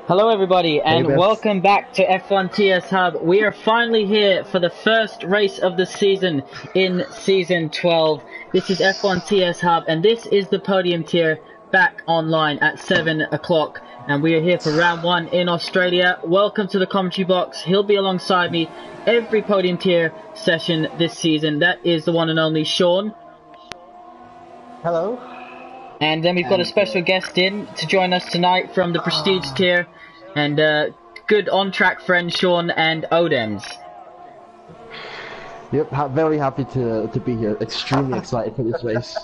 Hello everybody Hey, and Beth. welcome back to F1 TS Hub. We are finally here for the first race of the season in Season 12. This is F1 TS Hub and this is the Podium tier back online at 7 o'clock. And we are here for round 1 in Australia. Welcome to the commentary box. He'll be alongside me every Podium tier session this season. That is the one and only Sean. Hello. And then we've got a special guest in to join us tonight from the Prestige tier, and good on-track friend Sean and Odems. Yep, very happy to be here. Extremely excited for this race.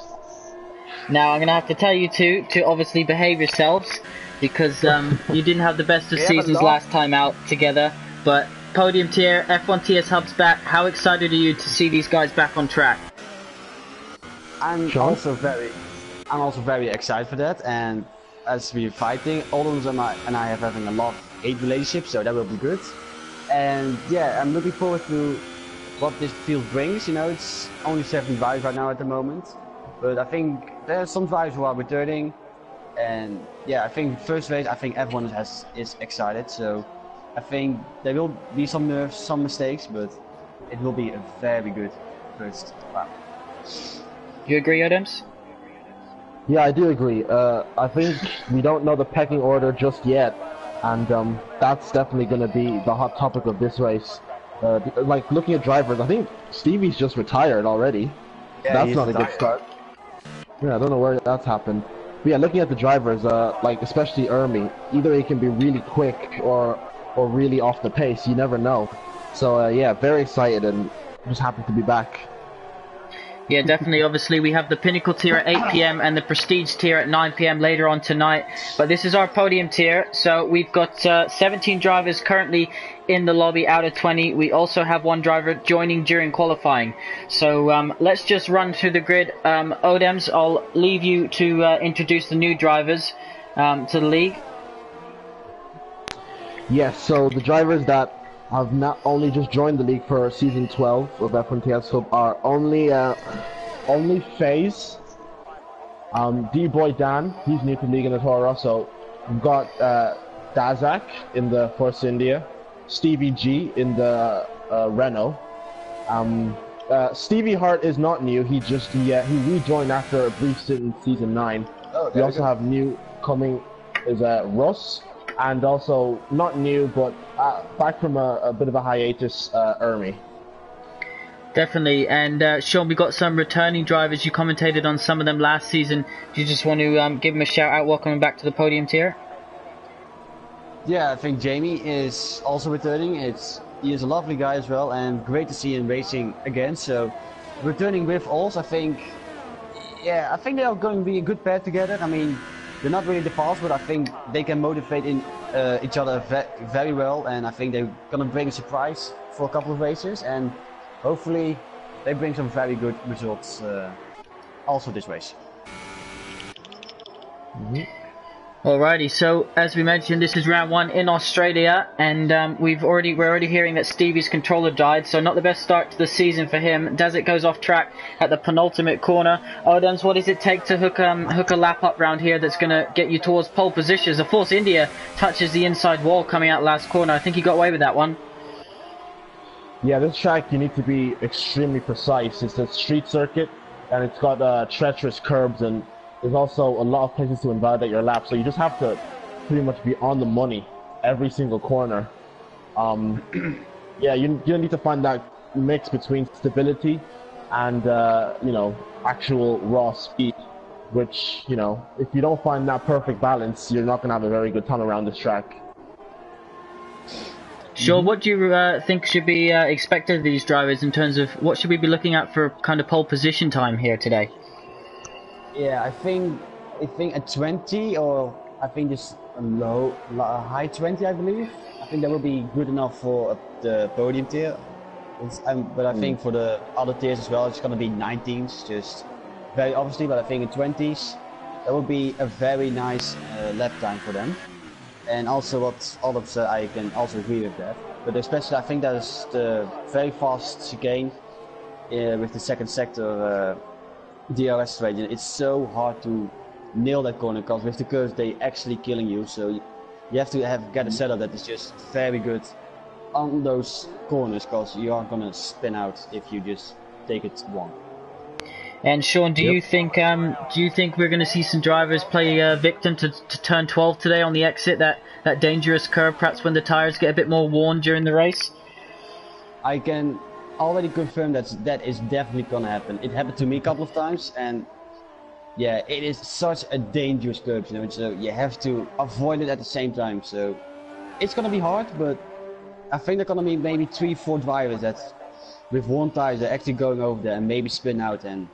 Now I'm going to have to tell you two to obviously behave yourselves, because you didn't have the best of seasons last time out together. But Podium tier, F1 TS Hub's back. How excited are you to see these guys back on track? I'm also very excited for that, and as we're fighting, Olden's and I have having a love-hate relationship, so that will be good. And yeah, I'm looking forward to what this field brings. You know, it's only 7 drivers right now at the moment, but I think there are some drivers who are returning, and yeah, I think first race, I think everyone is excited, so I think there will be some nerves, some mistakes, but it will be a very good first round. You agree, Odems? Yeah, I do agree. I think we don't know the pecking order just yet, and that's definitely going to be the hot topic of this race. Like, looking at drivers, I think Stevie's just retired already. Yeah, that's not a good start. Yeah, I don't know where that's happened. But yeah, looking at the drivers, like especially Ermi, either he can be really quick or really off the pace. You never know. So yeah, very excited and just happy to be back. Yeah, definitely. Obviously, we have the Pinnacle tier at 8 PM and the Prestige tier at 9 PM later on tonight. But this is our Podium tier. So we've got 17 drivers currently in the lobby out of 20. We also have 1 driver joining during qualifying. So let's just run through the grid. Odems, I'll leave you to introduce the new drivers to the league. Yes, so the drivers that have not only just joined the league for season 12 of F1 TS Hub are only FaZe, D-Boy Dan, he's new to the league in the Toro Rosso. We've got Dazak in the Force India, Stevie G in the Renault. Stevie Hart is not new, he rejoined after a brief stint in season 9. We also have new coming is Russ. And also, not new, but back from a bit of a hiatus, Ermi. Definitely, and Sean, we got some returning drivers. You commentated on some of them last season. Do you just want to give them a shout out, welcoming back to the Podium tier? Yeah, I think Jamie is also returning. He is a lovely guy as well, and great to see him racing again. So, returning with Ols, I think they are going to be a good pair together. I mean, they're not really the fast, but I think they can motivate each other very well, and I think they're gonna bring a surprise for a couple of races, and hopefully they bring some very good results also this race. Alrighty, so as we mentioned, this is round 1 in Australia, and we're already hearing that Stevie's controller died, so not the best start to the season for him. Desert goes off track at the penultimate corner. Odems, what does it take to hook a lap up round here that's going to get you towards pole positions? Of course, India touches the inside wall coming out last corner. I think he got away with that one. Yeah, this track you need to be extremely precise. It's a street circuit, and it's got treacherous curbs, and there's also a lot of places to invalidate your lap, so you just have to pretty much be on the money every single corner. Yeah, you need to find that mix between stability and actual raw speed, which, if you don't find that perfect balance, you're not going to have a very good time around this track. Sure, what do you think should be expected of these drivers in terms of what should we be looking at for kind of pole position time here today? Yeah, I think at 20, or I think just a high 20, I believe. I think that will be good enough for the Podium tier. But I think for the other tiers as well, it's going to be 19s, just very obviously. But I think in 20s, that will be a very nice lap time for them. And also what Olive said, I can also agree with that. But especially, I think that is the very fast chicane with the second sector. DRS straight, it's so hard to nail that corner because with the curves they actually killing you. So you have to get a setup that is just very good on those corners, because you aren't gonna spin out if you just take it one. And Sean, do you think we're going to see some drivers play victim to turn 12 today on the exit, that dangerous curve, perhaps when the tires get a bit more worn during the race? I can already confirm that is definitely gonna happen. It happened to me a couple of times, and yeah, it is such a dangerous curve, you know, so you have to avoid it at the same time. So it's gonna be hard, but I think there are gonna be maybe 3-4 drivers that with one tire they're actually going over there and maybe spin out and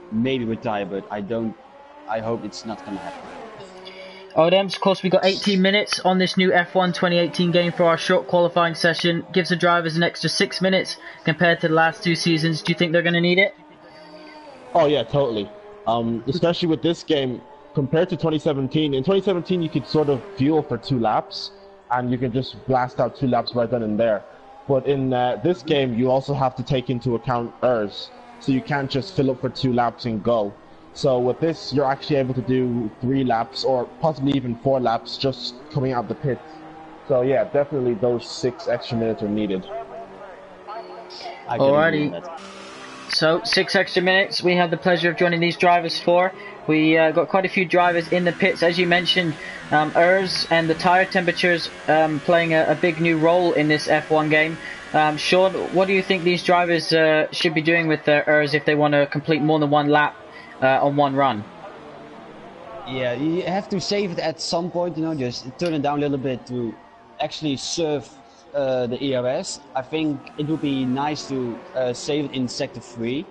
maybe retire, but I hope it's not gonna happen. Odems, of course, we got 18 minutes on this new F1 2018 game for our short qualifying session. Gives the drivers an extra 6 minutes compared to the last 2 seasons. Do you think they're going to need it? Oh yeah, totally. Especially with this game compared to 2017. In 2017, you could sort of fuel for 2 laps, and you can just blast out 2 laps right then and there. But in this game, you also have to take into account errors, so you can't just fill up for 2 laps and go. So with this, you're actually able to do 3 laps or possibly even 4 laps just coming out of the pits. So yeah, definitely those 6 extra minutes are needed. Alrighty. So 6 extra minutes we have the pleasure of joining these drivers for. We got quite a few drivers in the pits, as you mentioned. ERS and the tyre temperatures playing a big new role in this F1 game. Sean, what do you think these drivers should be doing with their ERS if they want to complete more than 1 lap on one run? Yeah, you have to save it at some point, you know, just turn it down a little bit to actually serve the ERS. I think it would be nice to save it in sector 3,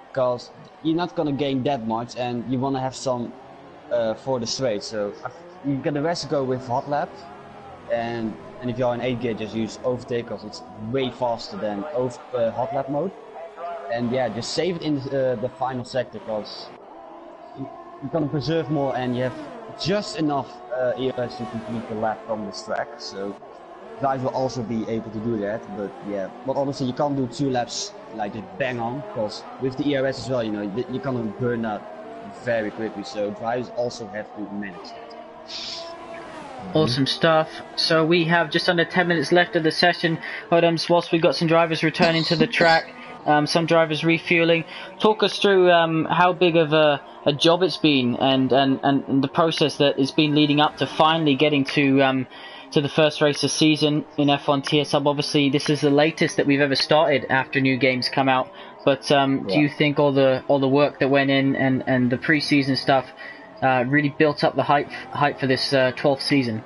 because you're not gonna gain that much and you want to have some for the straight. So you get the rest to go with hot lap, and if you're in 8 gear, just use overtake, because it's way faster than hot lap mode. And yeah, just save it in the final sector, because you're gonna preserve more and you have just enough ERS to complete the lap from this track. So guys will also be able to do that, but yeah, but honestly you can't do 2 laps like just bang on, because with the ERS as well, you know, you're gonna burn out very quickly. So drivers also have to manage that. Awesome stuff. So we have just under 10 minutes left of the session. Whilst we've got some drivers returning to the track, some drivers refueling. Talk us through how big of a job it's been, and the process that it's been leading up to finally getting to the first race of the season in F1 Tier Sub. Obviously, this is the latest that we've ever started after new games come out. But do you think all the work that went in and the pre-season stuff really built up the hype for this 12th season?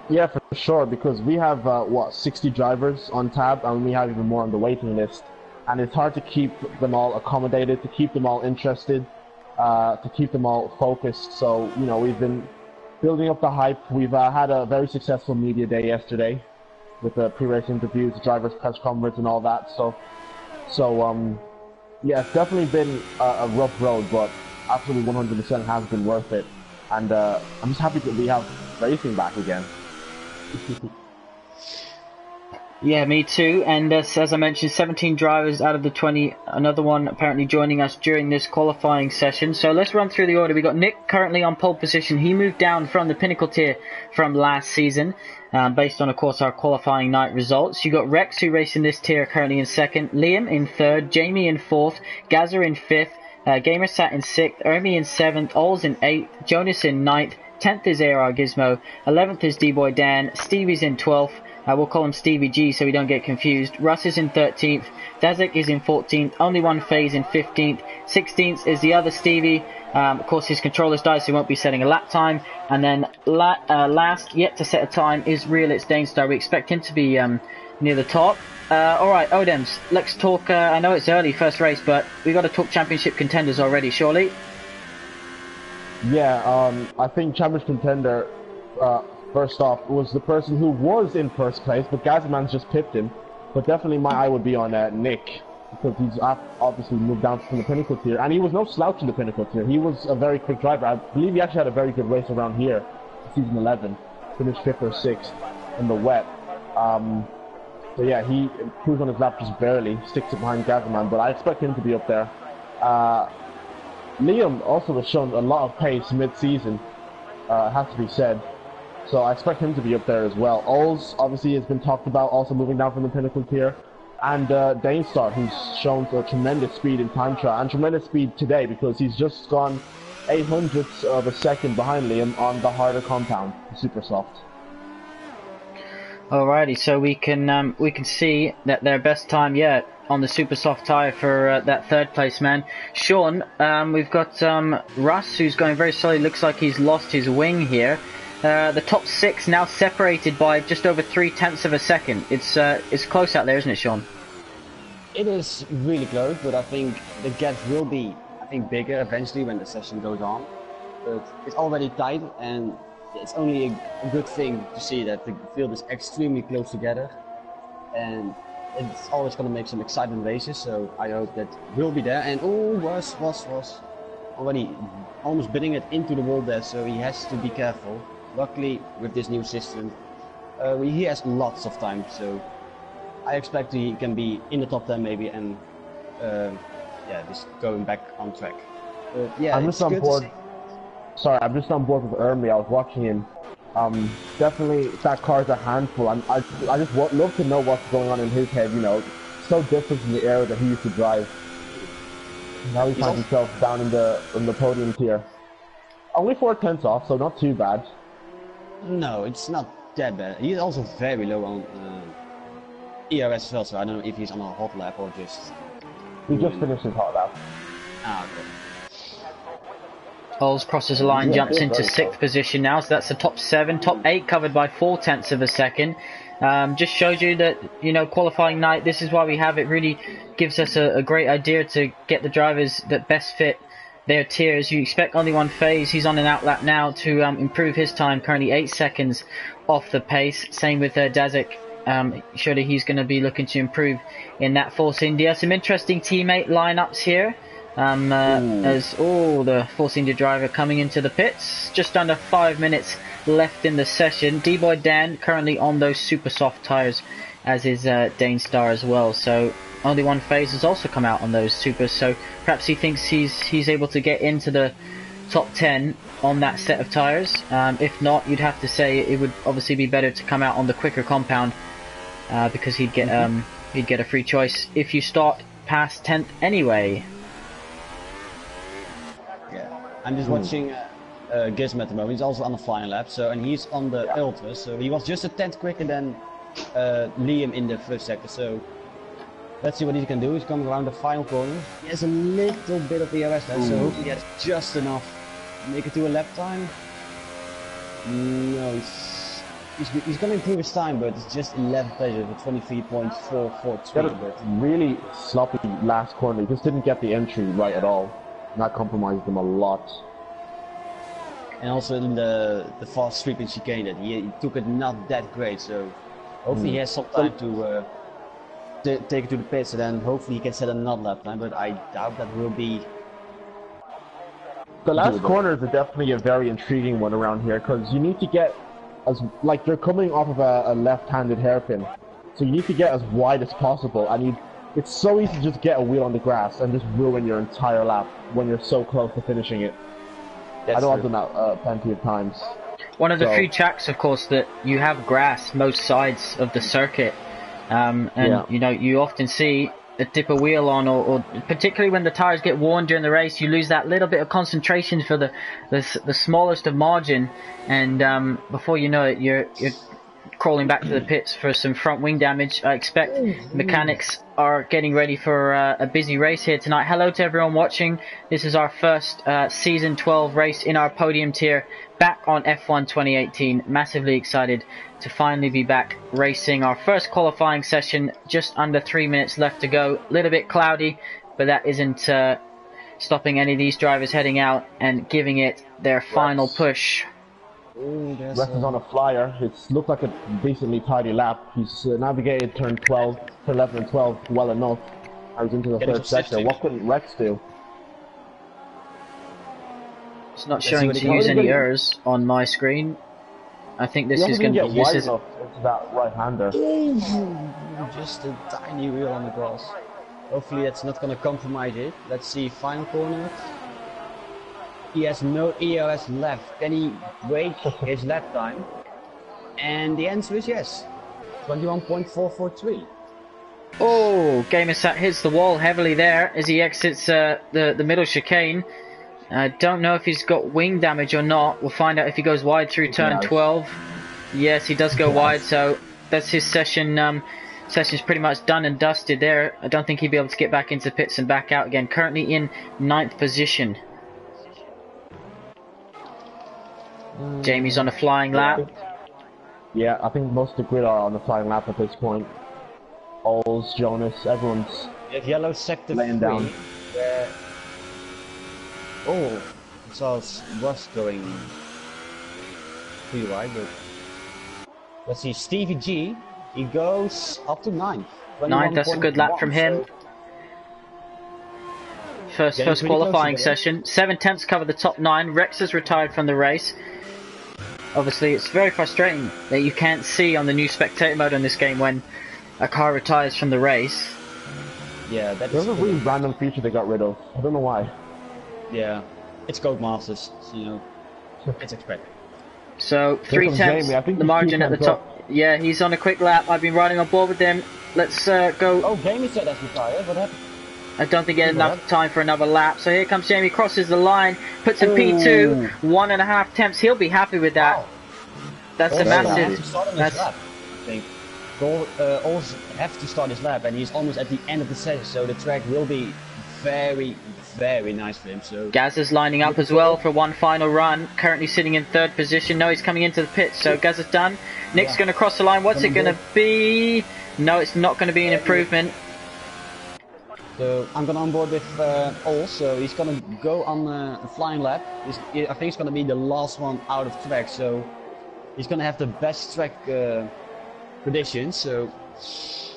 Yeah, for sure, because we have 60 drivers on tab, and we have even more on the waiting list. And it's hard to keep them all accommodated, to keep them all interested, to keep them all focused. So, you know, we've been building up the hype. We've had a very successful media day yesterday with the pre-race interviews, the drivers' press conference, and all that. So yeah, it's definitely been a rough road, but absolutely 100% has been worth it. And I'm just happy that we have racing back again. Yeah, me too. And as I mentioned, 17 drivers out of the 20. Another one apparently joining us during this qualifying session. So let's run through the order. We got Nick currently on pole position. He moved down from the Pinnacle tier from last season, based on, of course, our qualifying night results. You got Rex, who raced in this tier, currently in 2nd. Liam in 3rd. Jamie in 4th. Gazza in 5th. Gamersat in 6th. Ermi in 7th. Ols in 8th. Jonas in 9th. 10th is AR Gizmo. 11th is D-Boy Dan. Stevie's in 12th. We'll call him Stevie G so we don't get confused. Russ is in 13th. Dazek is in 14th. Only one Phase in 15th. 16th is the other Stevie. Of course, his controller's died, so he won't be setting a lap time. And then last, yet to set a time, is Realits Danestar. We expect him to be near the top. Alright, Odems, let's talk. I know it's early, first race, but we got to talk championship contenders already, surely? Yeah, I think championship contender, first off, was the person who was in first place, but Gazman's just pipped him. But definitely my eye would be on Nick, because he's obviously moved down from the Pinnacle tier, and he was no slouch in the Pinnacle tier. He was a very quick driver. I believe he actually had a very good race around here, season 11, finished 5th or 6th in the wet. So yeah, he improves on his lap just barely, sticks it behind Gazman, but I expect him to be up there. Liam also has shown a lot of pace mid-season, has to be said. So I expect him to be up there as well. Ols obviously has been talked about, also moving down from the pinnacle tier. And Dainstar, who's shown tremendous speed in time trial, and tremendous speed today because he's just gone 800ths of a second behind Liam on the harder compound, the super soft. Alrighty, so we can see that their best time yet on the super soft tire for that third place man. Sean, we've got Russ, who's going very slowly. Looks like he's lost his wing here. The top 6 now separated by just over 0.3 of a second. It's close out there, isn't it, Sean? It is really close, but I think the gap will be, bigger eventually when the session goes on. But it's already tight, and it's only a good thing to see that the field is extremely close together, and it's always going to make some exciting races. So I hope that will be there. And was already almost bidding it into the wall there, so he has to be careful. Luckily, with this new system, he has lots of time, so I expect he can be in the top 10 maybe, and just going back on track. Yeah, I'm just on board. Sorry, I'm just on board with Ermi. I was watching him. Definitely, that car's a handful. I just love to know what's going on in his head. You know, so different from the era that he used to drive. Now he finds himself down in the podium tier. Only 4/10 off, so not too bad. No, it's not that bad. He's also very low on ERS as well, so I don't know if he's on a hot lap or just... He just finished his hot lap. Ah, okay. Ols crosses the line, jumps into 6th position now, so that's the top 7. Top 8 covered by 0.4 of a second. Just shows you that, you know, qualifying night, this is why we have it. Really gives us a great idea to get the drivers that best fit their tiers. You expect only one phase. He's on an outlap now to improve his time, currently 8 seconds off the pace. Same with Dazik. Surely he's going to be looking to improve in that Force India. Some interesting teammate lineups here. As the Force India driver coming into the pits. Just under 5 minutes left in the session. D-Boy Dan currently on those super soft tyres, as is Dainstar as well. So only one phase has also come out on those supers. So perhaps he thinks he's able to get into the top 10 on that set of tyres. If not, you'd have to say it would obviously be better to come out on the quicker compound, because he'd get a free choice if you start past 10th anyway. I'm just watching Gizmo at the moment. He's also on the final lap, and he's on the Ultra, so he was just a 10th quicker than Liam in the first sector. So let's see what he can do. He's coming around the final corner. He has a little bit of ERS left, so hopefully he has just enough to make it to a lap time. No, he's going to improve his time, but it's just 11 pleasure with 23.443. But really sloppy last corner. He just didn't get the entry right at all. That compromised him a lot. And also in the fast sweeping chicane, that he took it not that great, so hopefully he has some time to take it to the pits, and then hopefully he can set another lap time, but I doubt that will be... The last corners are definitely a very intriguing one around here, because you need to get, you're coming off of a left-handed hairpin, so you need to get as wide as possible, and it's so easy to just get a wheel on the grass and just ruin your entire lap when you're so close to finishing it. I know I've done that plenty of times. One of the few tracks, of course, that you have grass most sides of the circuit, you know, you often see a dip a wheel on, or particularly when the tires get worn during the race, you lose that little bit of concentration for the smallest of margin, and before you know it, you're crawling back to the pits for some front wing damage. I expect mechanics are getting ready for a busy race here tonight. Hello to everyone watching. This is our first season 12 race in our podium tier back on F1 2018. Massively excited to finally be back racing our first qualifying session. Just under 3 minutes left to go. A little bit cloudy, but that isn't stopping any of these drivers heading out and giving it their final push. Rest is on a flyer. It looked like a decently tidy lap. He's navigated turn 11 and 12 well enough. I was into the third sector. What couldn't Rex do? It's not showing to use any errors on my screen. I think this is going to be used into that right-hander. Just a tiny wheel on the grass. Hopefully that's not going to compromise it. Let's see, final corner. He has no ERS left. Can he break his lap time? And the answer is yes. 21.443. Oh, Gamersat hits the wall heavily there as he exits the middle chicane. I don't know if he's got wing damage or not. We'll find out if he goes wide through turn 12. Yes, he does go wide, so that's his session. Session's pretty much done and dusted there. I don't think he'll be able to get back into pits and back out again. Currently in 9th position. Jamie's on a flying lap. Yeah, I think most of the grid are on the flying lap at this point. Ols, Jonas, everyone's yellow sector laying down. Where... Oh, I saw Russ going pretty wide, but let's see, Stevie G, he goes up to 9th. 9th, that's a good lap from him. So first qualifying session. 7 tenths cover the top 9. Rex has retired from the race. Obviously, it's very frustrating that you can't see on the new spectator mode in this game when a car retires from the race. Yeah, that's a really random feature they got rid of. I don't know why. Yeah, it's Codemasters, so, you know, it's expected. So 3 tenths, the margin at the top. Yeah, he's on a quick lap. I've been riding on board with them. Let's go. Oh, Jamie said that's retired. What happened? I don't think he had enough time for another lap. So here comes Jamie, crosses the line, puts in P2, 1.5 tenths. He'll be happy with that. Wow. That's a massive. That's lap, I think. Also have to start his lap, and he's almost at the end of the session, so the track will be very, very nice for him. So Gaz is lining up as well for one final run. Currently sitting in 3rd position. No, he's coming into the pit. So Gaz is done. Nick's going to cross the line. What's it going to be? No, it's not going to be an improvement. So I'm going to onboard with Ol, so he's going to go on a flying lap. I think it's going to be the last one out of track, so he's going to have the best track conditions. So he's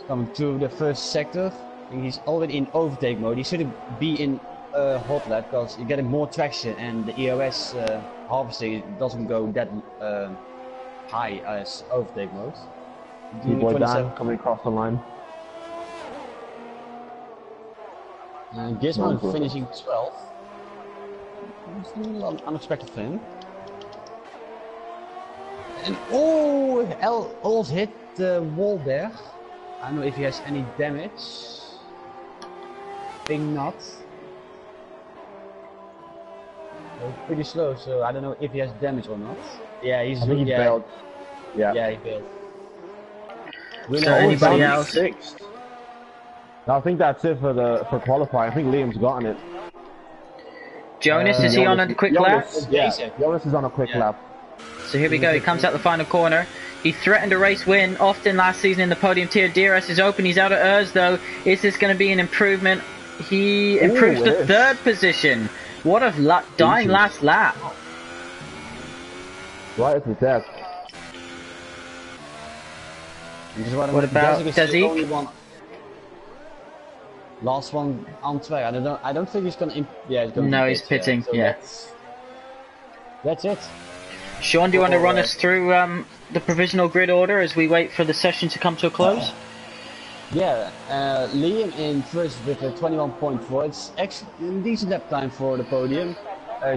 coming through the first sector. I think he's already in overtake mode. He should be in hot lap because you're getting more traction, and the EOS harvesting doesn't go that high as overtake mode. Boy Dan coming across the line. Gizmo finishing 12th. It's a little unexpected for him. And oh, Ol's hit the wall there. I don't know if he has any damage. Think not. He's pretty slow, so I don't know if he has damage or not. Yeah, he's he failed. Yeah, he failed. So anybody else? I think that's it for qualifying. I think Liam's gotten it. Jonas, is he on a quick lap? Yeah, Jonas is on a quick lap. So here we go, he comes out the final corner. He threatened a race win often last season in the podium tier. DRS is open, he's out of Urs though. Is this going to be an improvement? He improves to 3rd position. What a luck, dying last lap. Right at the death. What about Dazik? Last one on track. I don't think he's gonna. No, he's pitting. Yeah. That's it. Sean, do you want to run us through the provisional grid order as we wait for the session to come to a close? Yeah. Liam in first with a 21.4. It's actually a decent lap time for the podium.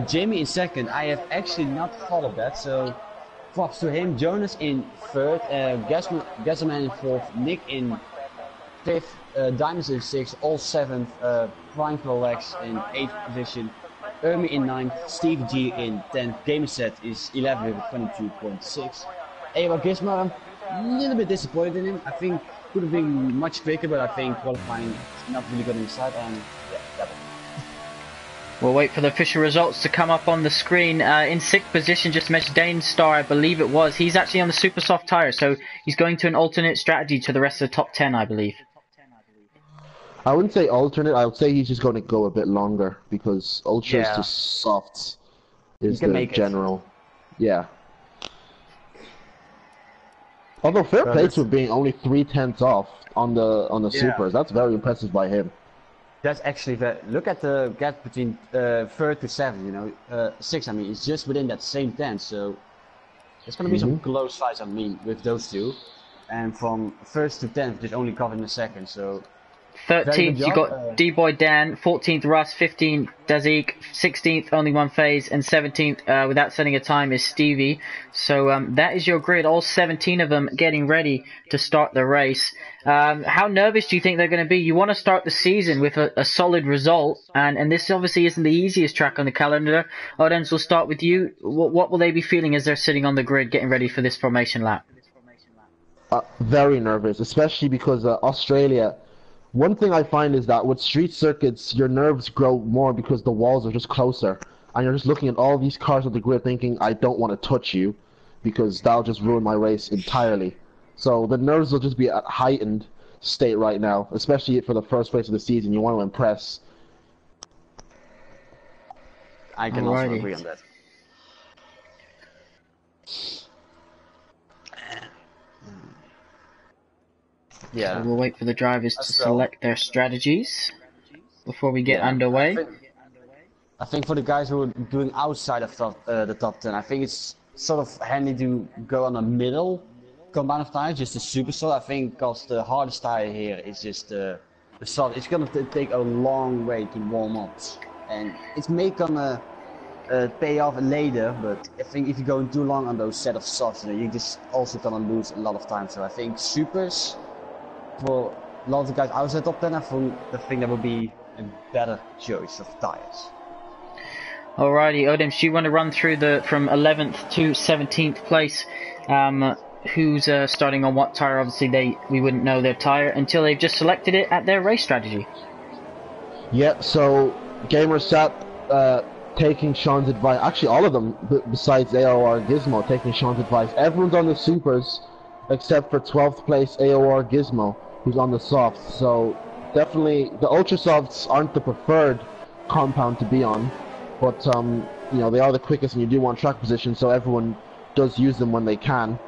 Jamie in 2nd. I have actually not followed that, so props to him. Jonas in 3rd. Gasman in 4th. Nick in 5th. Diamonds in 6th, all 7th, Prime Prolex in 8th position, Ermi in 9th, Steve G in 10th, Gameset is 11th with 22.6. Ewa Gizmo, I'm a little bit disappointed in him. I think could have been much quicker, but I think qualifying is not really good inside, and yeah, that one. We'll wait for the official results to come up on the screen. In 6th position, just mentioned Dane Star, I believe it was. He's actually on the super soft tyre, so he's going to an alternate strategy to the rest of the top 10, I believe. I wouldn't say alternate, I would say he's just going to go a bit longer, because ultra is just soft, is the general. Yeah. Although fair play to being only 3 tenths off on the supers, that's very impressive by him. That's actually look at the gap between 3rd to 7th, you know, 6. I mean, it's just within that same 10, so there's going to be some close fights. I mean, with those two, and from 1st to 10th, just only covered in a second, so. 13th, you job. got D-Boy Dan. 14th, Russ. 15th, Dazik. 16th, only one phase. And 17th, without setting a time, is Stevie. So that is your grid. All 17 of them getting ready to start the race. How nervous do you think they're going to be? You want to start the season with a solid result. And this obviously isn't the easiest track on the calendar. Odense, we'll start with you. What will they be feeling as they're sitting on the grid getting ready for this formation lap? Very nervous, especially because Australia. One thing I find is that with street circuits, your nerves grow more because the walls are just closer, and you're just looking at all these cars on the grid thinking, I don't want to touch you, because that'll just ruin my race entirely. So the nerves will just be at heightened state right now, especially for the first race of the season. You want to impress. I can also agree on that. Yeah. So we'll wait for the drivers to select their strategies before we get underway. I think for the guys who are doing outside of the top 10, I think it's sort of handy to go on a middle combine of tires, just a super soft. I think because the hardest tire here is just the soft. It's gonna take a long way to warm up, and it's gonna pay off later. But I think if you're going too long on those set of softs, you just also gonna lose a lot of time. So I think supers, for a lot of the guys outside top 10, I think that would be a better choice of tires. Alrighty, Odems, do you want to run through from 11th to 17th place? Who's starting on what tire? Obviously, we wouldn't know their tire until they've just selected it at their race strategy. Yeah, so Gamersat taking Sean's advice. Actually, all of them, besides AOR Gizmo, taking Sean's advice. Everyone's on the supers except for 12th place AOR Gizmo, who's on the softs. So definitely, the ultra softs aren't the preferred compound to be on, but you know, they are the quickest, and you do want track position, so everyone does use them when they can.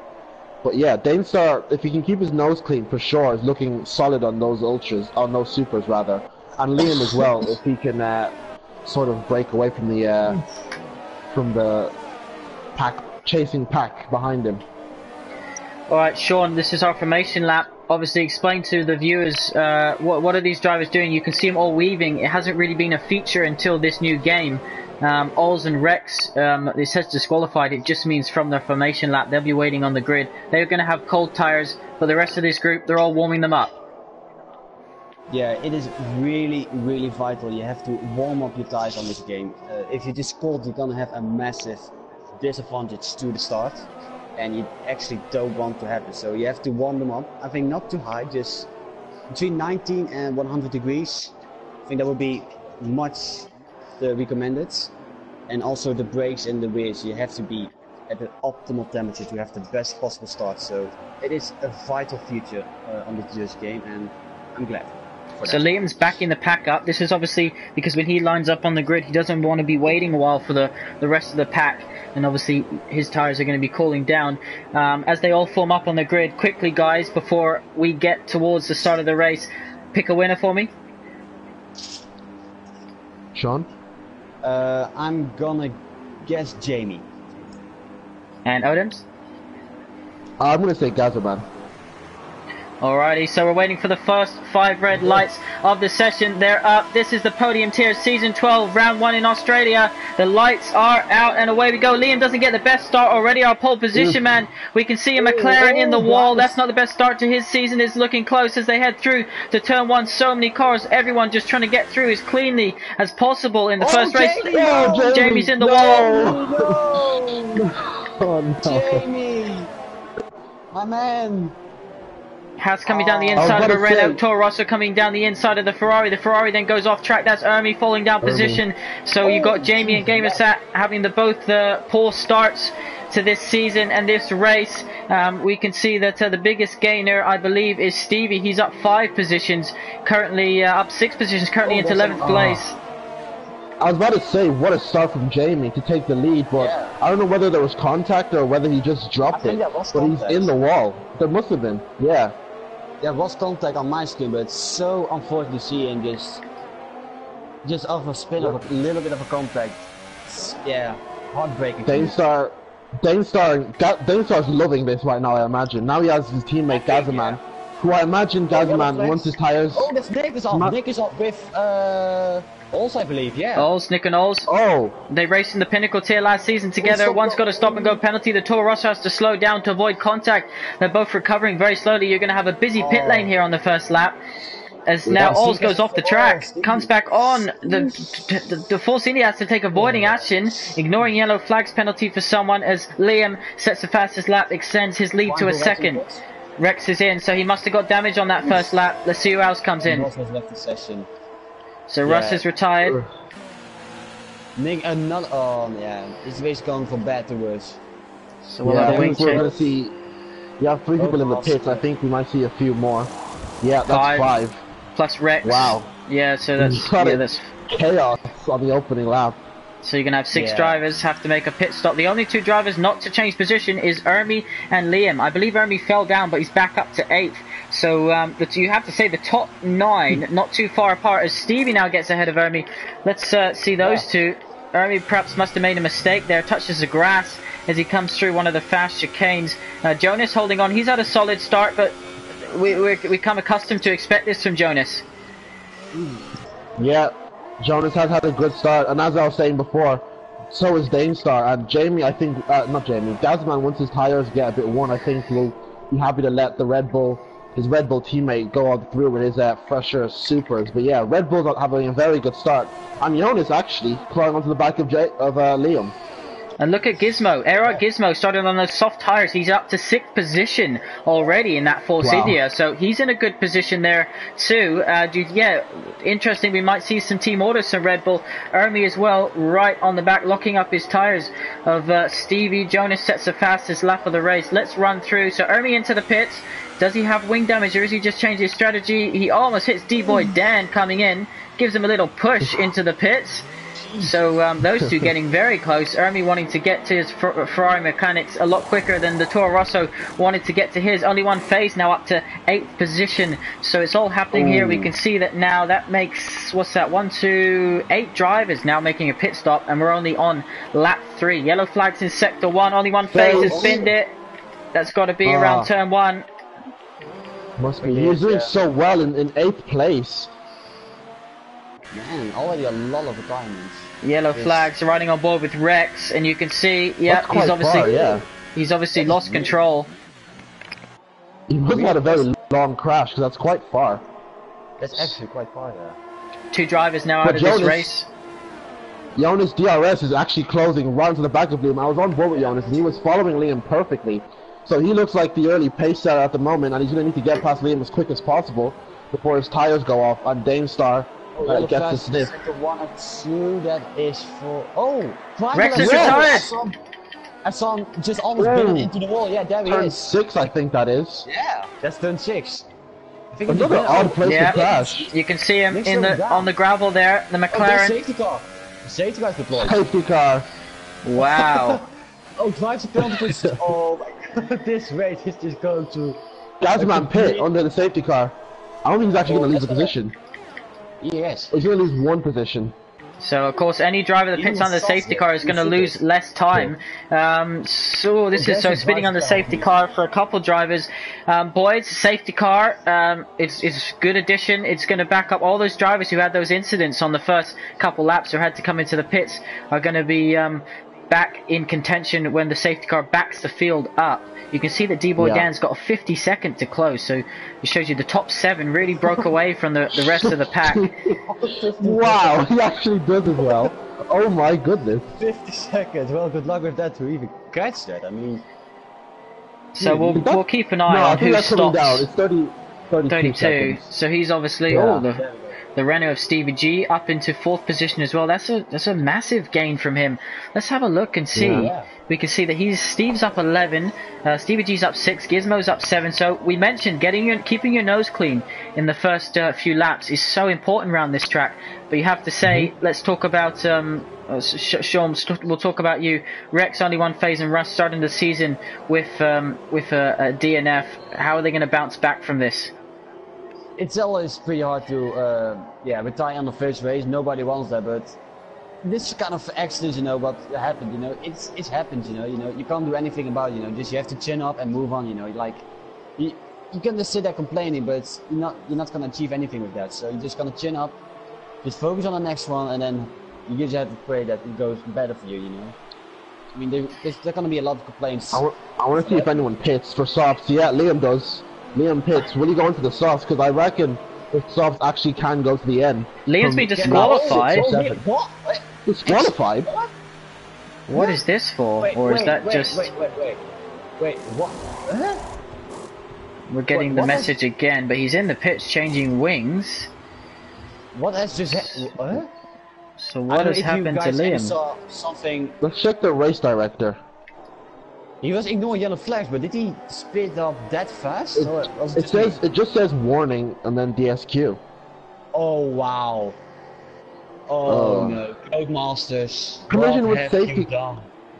But yeah, Damestar, if he can keep his nose clean for sure, is looking solid on those ultras, on those supers rather, and Liam as well, if he can sort of break away from the chasing pack behind him. Alright, Sean, this is our formation lap. Obviously, explain to the viewers what are these drivers doing. You can see them all weaving. It hasn't really been a feature until this new game. Ols and Rex, it says disqualified. It just means from their formation lap. They'll be waiting on the grid. They're going to have cold tires, but the rest of this group, they're all warming them up. Yeah, it is really, really vital. You have to warm up your tires on this game. If you just cold, you're going to have a massive disadvantage to the start, and you actually don't want to happen. So you have to warm them up. I think not too high, just between 19 and 100 degrees. I think that would be much recommended. And also the brakes and the rears, you have to be at the optimal temperature to have the best possible start. So it is a vital feature on this game, and I'm glad. So Liam's backing the pack up. This is obviously because when he lines up on the grid, he doesn't want to be waiting a while for the rest of the pack, and obviously his tires are going to be cooling down. As they all form up on the grid, quickly guys, before we get towards the start of the race, pick a winner for me. Sean? I'm gonna guess Jamie. And Odems? I'm gonna say Gazaman. Alrighty, so we're waiting for the first 5 red lights of the session. They're up. This is the Podium Tier Season 12, Round 1 in Australia. The lights are out, and away we go. Liam doesn't get the best start already. Our pole position man, we can see a McLaren in the wall. That's not the best start to his season. It's looking close as they head through to Turn 1. So many cars. Everyone just trying to get through as cleanly as possible in the first race. Jamie's in the wall. Oh, no. Jamie! My man! Haas coming down the inside of a Renault. Toro Rosso coming down the inside of the Ferrari. The Ferrari then goes off track. That's Ermi falling down position. So you've got Jamie and Gamersat having both poor starts to this season and this race. We can see that the biggest gainer, I believe, is Stevie. He's up 5 positions, currently up 6 positions, currently into 11th place. I was about to say, what a start from Jamie to take the lead, but I don't know whether there was contact or whether he just dropped it. But he's in the wall. There must have been, yeah. There was contact on my screen, but it's so unfortunate to see him just off a spin of a little bit of a contact. Yeah, heartbreaking. Damestar's loving this right now, I imagine. Now he has his teammate Gazaman, Well, I imagine Gazman once his tires. Oh, that's Nick is off. Nick is off with Ols, I believe. Yeah. Ols, Nick and Ols. Oh. They raced in the Pinnacle tier last season together. One's got a stop and go penalty. The Toro Rosso has to slow down to avoid contact. They're both recovering very slowly. You're going to have a busy pit lane here on the first lap. As now Ols goes off the track, comes back on. The Force India has to take avoiding action, ignoring yellow flags penalty for someone as Liam sets the fastest lap, extends his lead to a second. Rex is in, so he must have got damage on that first lap. Let's see who else comes in. Russ has left the session. So Russ is retired. Nick, another. Oh, yeah. This race going from bad to worse. So we'll have a wing we're going to see. You have 3 people in the pits. I think we might see a few more. Yeah, that's 5. Plus Rex. Wow. Yeah, so that's chaos on the opening lap. So you're going to have 6 drivers have to make a pit stop. The only 2 drivers not to change position is Ermi and Liam. I believe Ermi fell down, but he's back up to 8th. So you have to say the top 9, not too far apart, as Stevie now gets ahead of Ermi. Let's see those 2. Ermi perhaps must have made a mistake there, touches the grass as he comes through one of the fast chicanes. Jonas holding on. He's had a solid start, but we come accustomed to expect this from Jonas. Yeah. Jonas has had a good start, and as I was saying before, so is Danestar. And Jamie, I think, not Jamie, Gazman, once his tires get a bit worn, I think will be happy to let the his Red Bull teammate go on through with his fresher supers. But yeah, Red Bull's having a very good start. And Jonas actually flying onto the back of Liam. And look at Gizmo. Error Gizmo started on those soft tires. He's up to 6th position already in that Force India. So he's in a good position there too. Yeah, interesting. We might see some team orders from Red Bull. Ermi as well, right on the back, locking up his tires of Stevie. Jonas sets the fastest lap of the race. Let's run through. So Ermi into the pits. Does he have wing damage or is he just changed his strategy? He almost hits D-Boy Dan coming in. Gives him a little push into the pits. So those 2 getting very close. Ermi wanting to get to his Ferrari mechanics a lot quicker than the Toro Rosso wanted to get to his. Only one phase now up to 8th position. So it's all happening here. We can see that now. That makes, what's that, 1, 2, 8 drivers now making a pit stop, and we're only on lap 3. Yellow flags in sector 1. Only one phase has binned it. That's got to be around turn 1. Must be. He's doing so well in 8th place. Man, already a lot of retirements. Yellow flags running on board with Rex, and you can see, he's obviously lost control. He must have had a very long crash, because that's quite far. That's actually quite far there. 2 drivers now out of this race. Jonas DRS is actually closing right to the back of Liam. I was on board with Jonas, and he was following Liam perfectly. So he looks like the early pace setter at the moment, and he's going to need to get past Liam as quick as possible before his tires go off, and Danestar gets the sniff. Sector 1 and 2, that is for... Oh! Rex is retired! I saw him just almost been into the wall. Yeah, there he is. Turn 6, I think that is. Yeah, that's turn 6. I think another odd place to crash. You can see him on the gravel there, the McLaren. Safety car. The safety car's deployed. Safety car. Wow. Oh, drives a penalty. Oh my god, this race is just going to... Gazman pit under the safety car. I don't think he's actually going to lose a position. Yes. He's going to lose 1 position. So, of course, any driver that pits on the safety car is going to lose less time. So, this is spinning on the safety car for a couple drivers. Boys, safety car, it's good addition. It's going to back up all those drivers who had those incidents on the first couple laps or had to come into the pits are going to be back in contention when the safety car backs the field up. You can see that D-Boy Dan's got a 50-second to close, so it shows you the top 7 really broke away from the rest of the pack. Wow, he actually does as well. Oh my goodness. 50 seconds, well good luck with that to even catch that, I mean... So we'll keep an eye on who stops. Down. It's 32 seconds. So he's obviously... The Renault of Stevie G up into 4th position as well. That's a massive gain from him. Let's have a look and see. Yeah. We can see that Steve's up 11, Stevie G's up 6, Gizmo's up 7. So we mentioned keeping your nose clean in the first few laps is so important around this track. But you have to say, let's talk about Sean. We'll talk about you. Rex only 1 phase, and Russ starting the season with a DNF. How are they going to bounce back from this? It's always pretty hard to retire on the first race. Nobody wants that, but this kind of accidents, what happened, it happens, you can't do anything about it, just you have to chin up and move on, like you you can just sit there complaining, but you're not gonna achieve anything with that. So you're just gonna chin up, just focus on the next one, and then you just have to pray that it goes better for you. You know. I mean, there's gonna be a lot of complaints. I want to see if anyone pits for softs. Yeah, Liam does. Liam pits. Will he go into the softs? Because I reckon the softs actually can go to the end. Liam's been disqualified. What? Disqualified? What is this for? Or is that just... Wait, what? We're getting the message again, but he's in the pits changing wings. What has just happened? So what has happened to Liam? Saw something. Let's check the race director. He was ignoring yellow flags, but did he speed up that fast? It just says warning and then DSQ. Oh wow. Oh no, Codemasters. Collision with safety.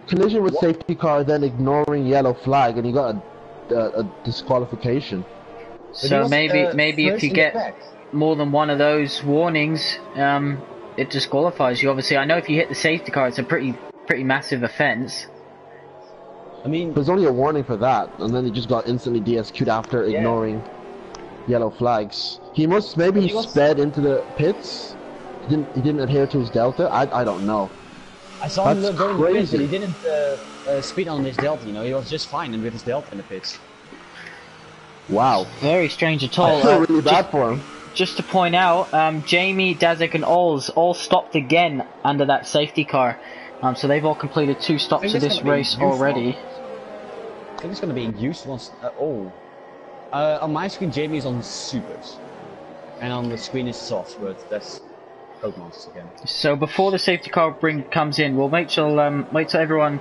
Collision with safety car, then ignoring yellow flag, and he got a disqualification. So maybe if you get more than one of those warnings, it disqualifies you. Obviously, I know if you hit the safety car, it's a pretty massive offence. I mean, there's only a warning for that, and then he just got instantly DSQ'd after ignoring yellow flags. He sped into the pits. He didn't adhere to his delta. I don't know. I saw him going in the pits, but he didn't speed on his delta. You know, he was just fine with his delta in the pits. Wow. Very strange at all. I feel really bad for him. Just to point out, Jamie, Dazik and Ols all stopped again under that safety car. So they've all completed 2 stops of this race already. I think it's going to be induced once... on my screen, Jamie is on supers. And on the screen is soft, but that's Codemasters again. So before the safety car comes in, we'll wait till everyone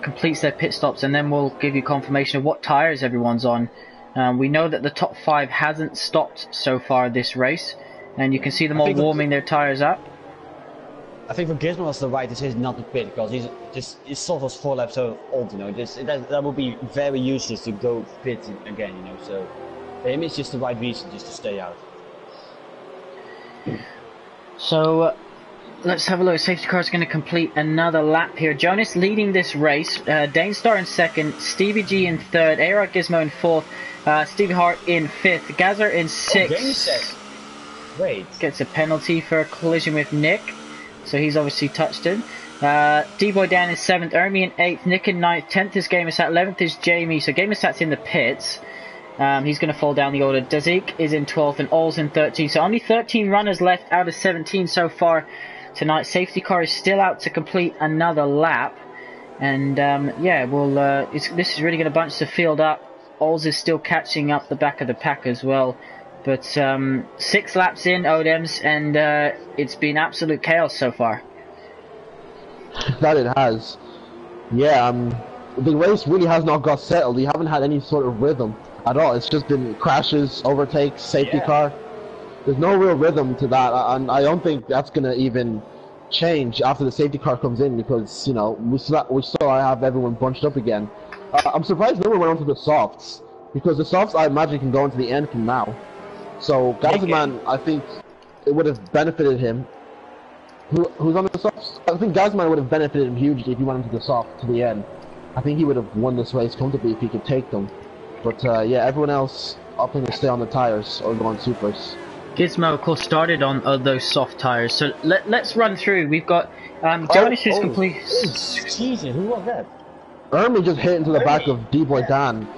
completes their pit stops, and then we'll give you confirmation of what tyres everyone's on. We know that the top 5 hasn't stopped so far this race, and you can see them all warming their tyres up. I think for Gizmo was the right decision not to pit, because his sort was 4 laps so old, you know. That would be very useless to go pit again, you know. So for him, it's just the right reason just to stay out. So let's have a look. Safety car is going to complete another lap here. Jonas leading this race. Danestar in 2nd, Stevie G in 3rd, A-Rock Gizmo in 4th, Stevie Hart in 5th, Gazer in 6th. Wait. Gets a penalty for a collision with Nick, so he's obviously touched him. D-Boy Dan is 7th, Ermi in 8th, Nick in 9th, 10th is Gamersat, 11th is Jamie, so Gamersat's in the pits. He's going to fall down the order. Dazik is in 12th and Ols in 13th, so only 13 runners left out of 17 so far tonight. Safety car is still out to complete another lap, and this is really going to bunch the field up. Ols is still catching up the back of the pack as well, but 6 laps in, Odems, and it's been absolute chaos so far. That it has. Yeah, the race really has not got settled. You haven't had any sort of rhythm at all. It's just been crashes, overtakes, safety car. There's no real rhythm to that, and I don't think that's going to even change after the safety car comes in, because, you know, we still have everyone bunched up again. I'm surprised no one went onto the softs, because the softs I imagine can go into the end from now. So Gazman, I think it would have benefited him. Who's on the softs? I think Gazman would have benefited him hugely if he went into the soft to the end. I think he would have won this race comfortably if he could take them. But yeah, everyone else opting to stay on the tires or go on supers. Gizmo, of course, started on those soft tires. So let's run through. We've got Jonas who's complete. Jesus, who was that? Ermi just hit into the back of D-Boy Dan.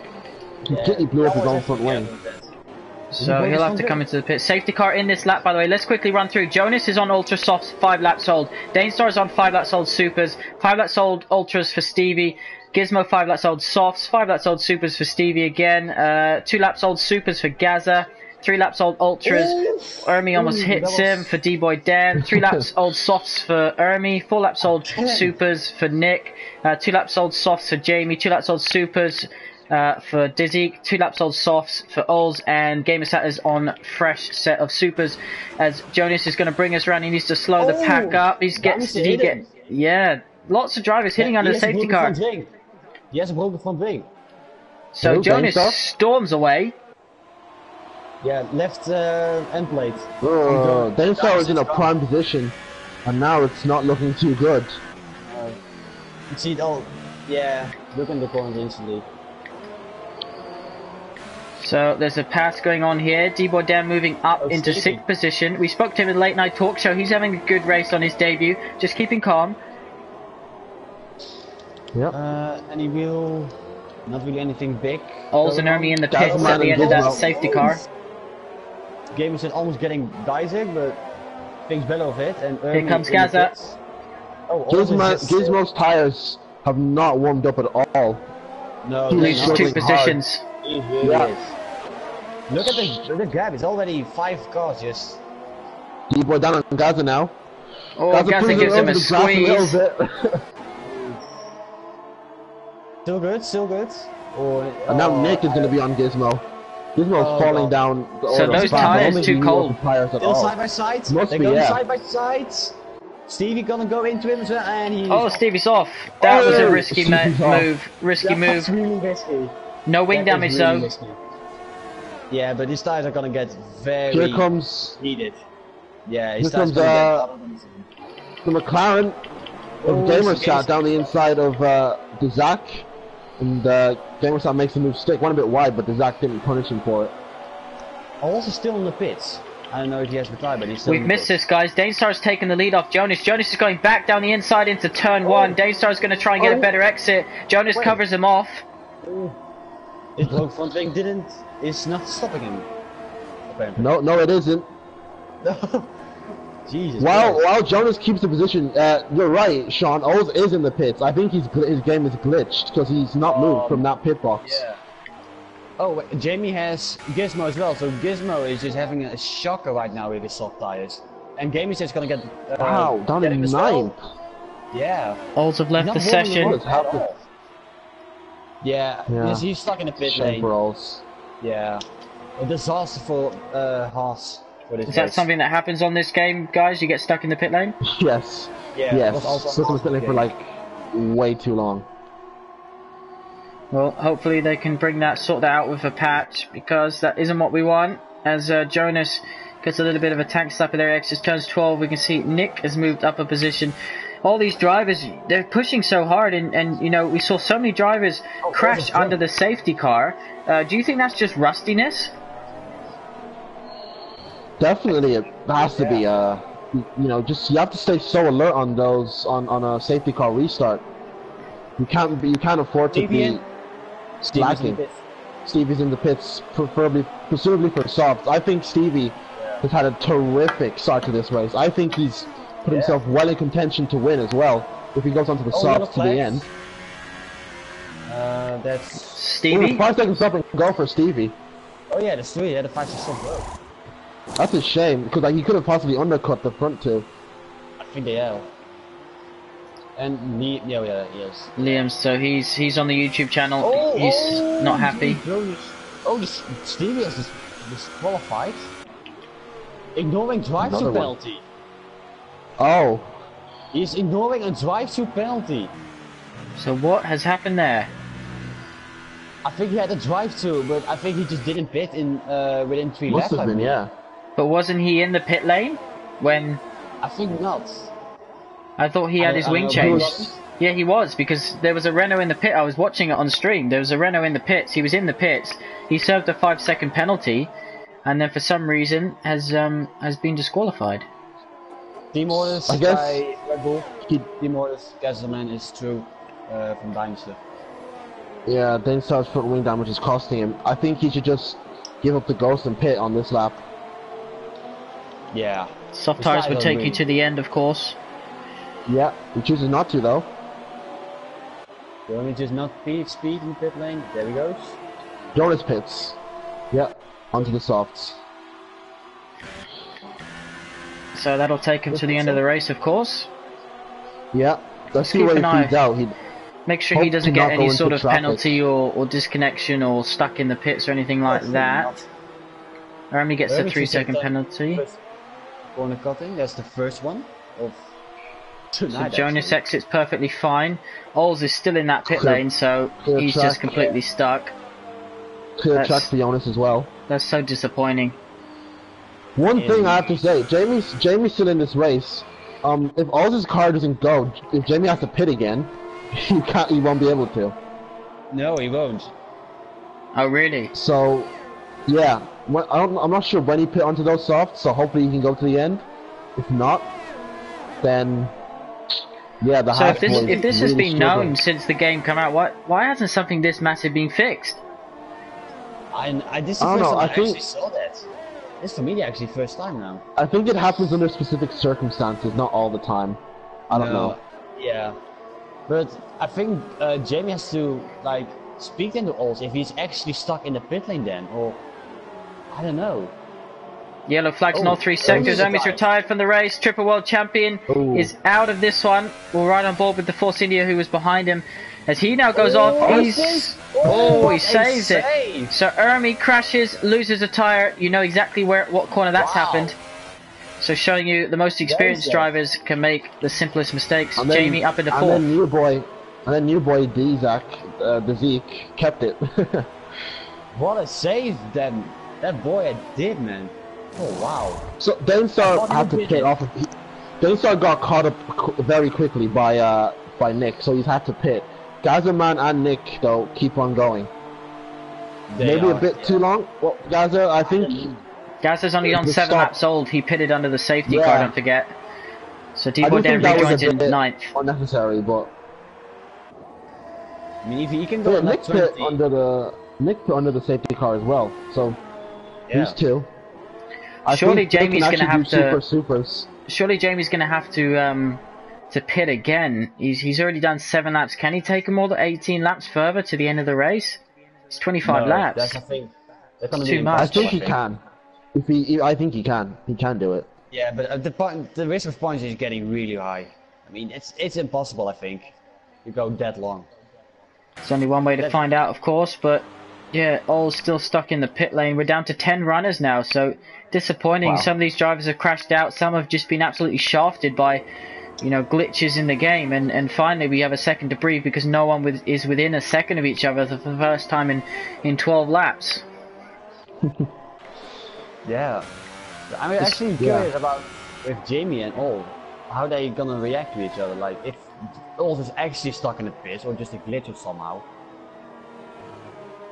He completely blew up his own front wing. So he'll have to come into the pit. Safety car in this lap, by the way. Let's quickly run through. Jonas is on Ultra Softs, 5 laps old. Danestar is on 5 laps old Supers, 5 laps old Ultras for Stevie. Gizmo 5 laps old Softs, 5 laps old Supers for Stevie again. 2 laps old Supers for Gaza. 3 laps old Ultras. Ermi almost hits him for D-Boy Dan. 3 laps old Softs for Ermi. 4 laps old Supers for Nick. 2 laps old Softs for Jamie. 2 laps old Supers for Dizzy. 2 laps old Softs for Ols. And Gamersat is on fresh set of Supers. As Jonas is going to bring us around, he needs to slow the pack up. Yeah, lots of drivers hitting under the safety car. He has a broken front wing. So Jonas storms away. Yeah, left end plate. Danestar was in a prime position, and now it's not looking too good. You see it all. Yeah, look in the corners instantly. So there's a pass going on here. Dam moving up into 6th position. We spoke to him in the late night talk show. He's having a good race on his debut. Just keeping calm. Yep. Any real... Not really anything big. Ols and Ermi in the pits at the end of that safety car. Game is almost getting dicey, but thinks better of it. And here comes Gaza. Oh, Gizmo's tires have not warmed up at all. No, loses 2 positions. He really is. Look at the gap, it's already 5 cars just... D-boy down on Gaza now. Oh, Gaza gives him a squeeze. Still good, still good. And now Nick is going to be on Gizmo. Gizmo's falling down. So those tires too cold. Still side by side. They're going side by side. Stevie gonna go into him as well, and he... Oh, Stevie's off. That was a risky move. Risky move. That's really risky. No wing damage really though. Risky. Yeah, but these tires are gonna get very heated. Yeah, here comes the McLaren of Gamershot down the inside of the Zach. And Gamershot makes the move stick. Went a bit wide, but the Zach didn't punish him for it. Also still in the pits. I don't know if he has retired, but he's still We've missed this, guys. Danestar's taking the lead off Jonas. Jonas is going back down the inside into turn 1. Danestar's going to try and get a better exit. Jonas covers him off. His low front wing is not stopping him. Apparently. No, it isn't. Jesus. While Jonas keeps the position, you're right, Sean. Oz is in the pits. I think his game is glitched because he's not moved from that pit box. Yeah. Oh, Jamie has Gizmo as well, so Gizmo is just having a shocker right now with his soft tires. And Jamie says gonna get... wow, down in 9th. Yeah. Ols have left the session. Yeah, he's stuck in the pit lane. For Ols. Yeah. A disaster for Haas. Is that something that happens on this game, guys? You get stuck in the pit lane? Yes. Yeah. Yes. Stuck in the pit lane for like way too long. Well, hopefully they can sort that out with a patch, because that isn't what we want. As Jonas gets a little bit of a tank slapper there, exits turns 12, we can see Nick has moved up a position. All these drivers, they're pushing so hard, and you know, we saw so many drivers crash under the safety car. Do you think that's just rustiness? Definitely, it has to be. You know, just you have to stay so alert on those on a safety car restart. You can't afford to be slacking. Stevie's in the pits, presumably for softs. I think Stevie has had a terrific start to this race. I think he's put himself well in contention to win as well if he goes onto the softs to the end. That's Stevie. 5 seconds stop and go for Stevie. Oh yeah, that's 3. Yeah, the 5 seconds go. That's a shame because like, he could have possibly undercut the front two. I think they have. And yeah, he is. Liam, so he's on the YouTube channel. He's not happy. Stevie is disqualified. Ignoring drive-through penalty. Oh. He's ignoring a drive-through penalty. So what has happened there? I think he had a drive-through, but I think he just didn't pit in within 3 laps. Must have been, yeah. But wasn't he in the pit lane when? I think not. I thought he had his wing changed. Yeah, he was, because there was a Renault in the pit. I was watching it on stream. There was a Renault in the pits. He was in the pits. He served a 5-second penalty, and then for some reason has been disqualified. Team orders by Red Bull. Team orders gasoline is true from Dynasty. Yeah, Danestar's front wing damage is costing him. I think he should just give up the ghost and pit on this lap. Yeah. Soft tires would take you to the end, of course. Yeah, he chooses not to though. Jonas just not speed in pit lane. There he goes. Jonas pits. Yeah, onto the softs. So that'll take him to the end of the race, of course. Yeah, let's see where he feeds out. Make sure he doesn't get any sort of penalty or disconnection or stuck in the pits or anything like that. Ermi gets a 3-second penalty. Corner cutting, that's the first one of tonight. So Jonas exits perfectly fine. Ols is still in that pit lane, so he's just completely stuck. Clear track for Jonas as well. That's so disappointing. One thing I have to say, Jamie's still in this race. If Oz's car doesn't go, if Jamie has to pit again, he won't be able to. No, he won't. Oh really? So, Yeah, I'm not sure when he pit onto those softs, so hopefully he can go to the end. If not, then yeah, the So half was if this has really been struggling. known since the game came out, why hasn't something this massive been fixed? This is the I don't first know, time I I think- actually saw that. This for me actually first time now. I think it happens under specific circumstances, not all the time. I don't know. Yeah, but I think Jamie has to like speak into Ols if he's actually stuck in the pit lane then, or I don't know. Yellow flags in all 3 sectors. Omi's retired from the race. Triple world champion is out of this one. We're right on board with the Force India who was behind him. As he now goes off, he saves it. So Ermi crashes, loses a tyre. You know exactly what corner that's happened. So showing you the most experienced drivers can make the simplest mistakes. And then, Jamie up into 4th. And then new boy the Zeke kept it. What a save then that boy did, man. Oh wow. So Dainstar had to pit off. Dainstar got caught up very quickly by Nick, so he's had to pit. Gazerman and Nick though keep on going. Maybe a bit too long. Well, Gazer, I think. Gazer's only on 7 laps old. He pitted under the safety car, don't forget. So D-Boy then rejoins in 9th. Unnecessary, but I mean, if he can go Nick pit under the safety car as well. So he's 2. Surely Jamie's going to have to. Supers. Surely Jamie's going to have to pit again. He's already done 7 laps. Can he take him all the 18 laps further to the end of the race? It's 25 laps. That's the thing. It's too much. I think he can. I think he can. He can do it. Yeah, but the risk of points is getting really high. I mean, it's impossible. I think you go that long. There's only one way to find out, of course, but yeah, all's still stuck in the pit lane. We're down to 10 runners now, so disappointing. Wow. Some of these drivers have crashed out. Some have just been absolutely shafted by, glitches in the game. And finally, we have a second to breathe because no one is within a second of each other for the first time in 12 laps. Yeah, I'm actually curious about with Jamie and All, how they gonna react to each other. Like if All is actually stuck in the pit or just a glitch or somehow.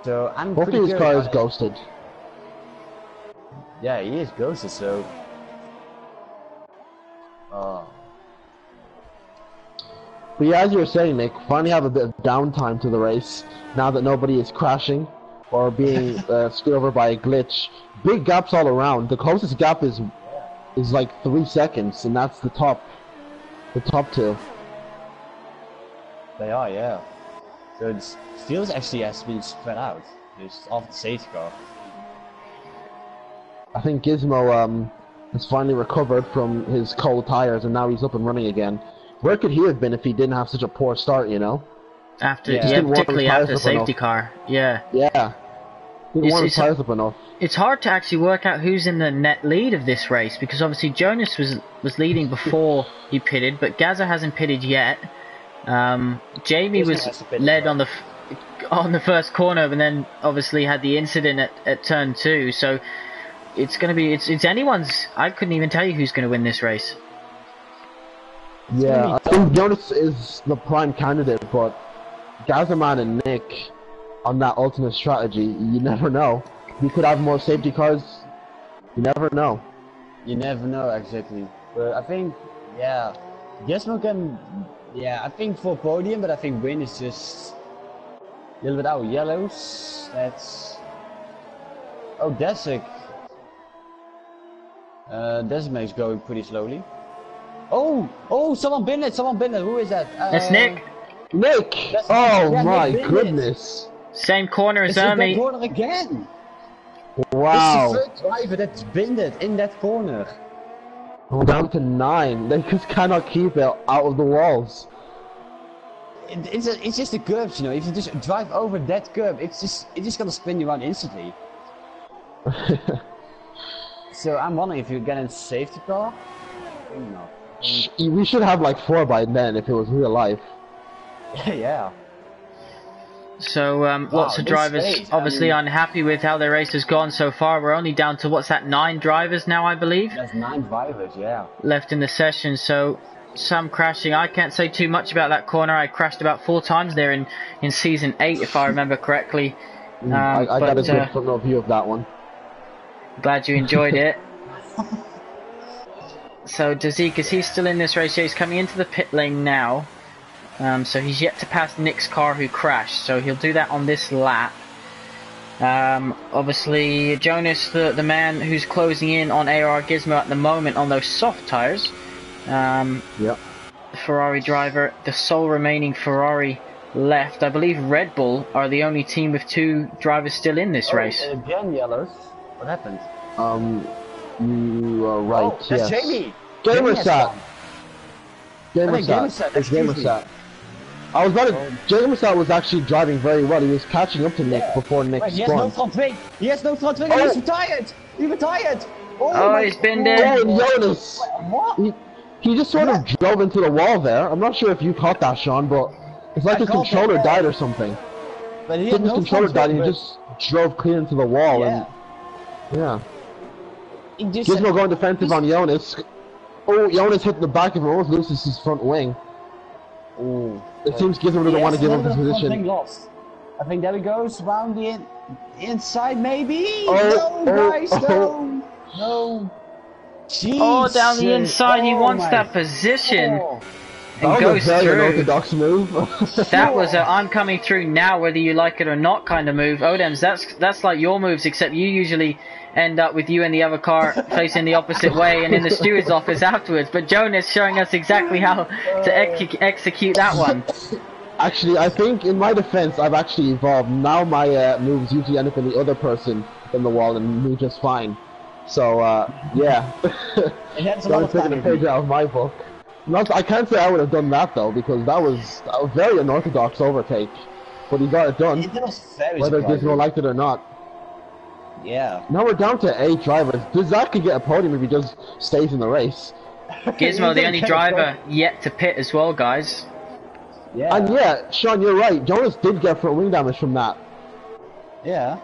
So I'm pretty hopefully his car is it. ghosted. Yeah, he is ghosted. So. But yeah, as you were saying, Nick, finally have a bit of downtime to the race now that nobody is crashing or being screwed over by a glitch. Big gaps all around. The closest gap is like 3 seconds, and that's the top 2. They are, yeah. So it's Steelers actually has been spread out. Just off the safety car. I think Gizmo has finally recovered from his cold tires, and now he's up and running again. Where could he have been if he didn't have such a poor start, Particularly after the safety car. Yeah. Yeah. Didn't warm his tires up enough. It's hard to actually work out who's in the net lead of this race because obviously Jonas was leading before he pitted, but Gaza hasn't pitted yet. Jamie was led on the first corner, and then obviously had the incident at turn 2. So it's gonna be it's anyone's. I couldn't even tell you who's gonna win this race. Yeah, I think Jonas is the prime candidate, but Gazerman and Nick on that ultimate strategy, you never know. You could have more safety cars. You never know. You never know exactly. But I think, yeah, Gizmo can. Yeah, I think for podium, but I think win is just a little bit out. Yellows. That's. Oh, Desik. Desik is going pretty slowly. Oh! Someone bin it! Who is that? That's Nick. Nick! Oh my goodness! Same corner as Ermi. Same corner again. Wow! It's the third driver that's binned it in that corner. We're down to 9. They just cannot keep it out of the walls. It's just the curbs, If you just drive over that curb, it's just gonna spin you around instantly. So I'm wondering if you're getting a safety car. I think not. We should have like 4 by then if it was real life. Yeah. So lots of drivers obviously unhappy with how their race has gone so far. We're only down to 9 drivers now, I believe. That's 9 drivers, yeah. Left in the session, so some crashing. I can't say too much about that corner. I crashed about 4 times there in season 8, if I remember correctly. I got a good front row view of that one. Glad you enjoyed it. So Dazik, is he still in this race? Yeah, he's coming into the pit lane now. So he's yet to pass Nick's car who crashed. So he'll do that on this lap. Obviously, Jonas, the man who's closing in on AR Gizmo at the moment on those soft tires. Yep. Ferrari driver, the sole remaining Ferrari left. I believe Red Bull are the only team with 2 drivers still in this race. Again, yellows. What happened? You are right. Oh, that's yes. Jamie. Gamersat. It's Gamersat. I was about to. Gamersat was actually driving very well. He was catching up to Nick before Nick He has no front wing. He has no front wing. Oh. He's retired. He retired. Oh, he's been there. Oh, Jonas. What? He just sort of drove into the wall there. I'm not sure if you caught that, Sean, but it's like his controller died or something. But he His controller died and he just drove clean into the wall. Yeah. And yeah. Gizmo going defensive on Jonas. Oh, Jonas hit the back of him, almost loses his front wing. Oh. It seems Gizmo doesn't want to give him his position. Lost. I think there he goes, round the inside maybe? Oh, no, guys, no! No! Jesus. Oh, down the inside, he wants that position. And That was goes a very through. unorthodox move. That was a I'm coming through now whether you like it or not kind of move. Odems, that's like your moves, except you usually end up with you and the other car facing the opposite way and in the steward's office afterwards. But Jonas showing us exactly how to execute that one. Actually, I think in my defense, I've actually evolved. Now my moves usually end up in the other person in the wall and move just fine. So, yeah. Don't take a page out of my book. I can't say I would have done that though, because that was a very unorthodox overtake. But he got it done, whether Gizmo liked it or not. Yeah. Now we're down to 8 drivers. Zach could get a podium if he just stays in the race. Gizmo, the only driver yet to pit as well, guys. Yeah. And yeah, Sean, you're right. Jonas did get front wing damage from that. Yeah.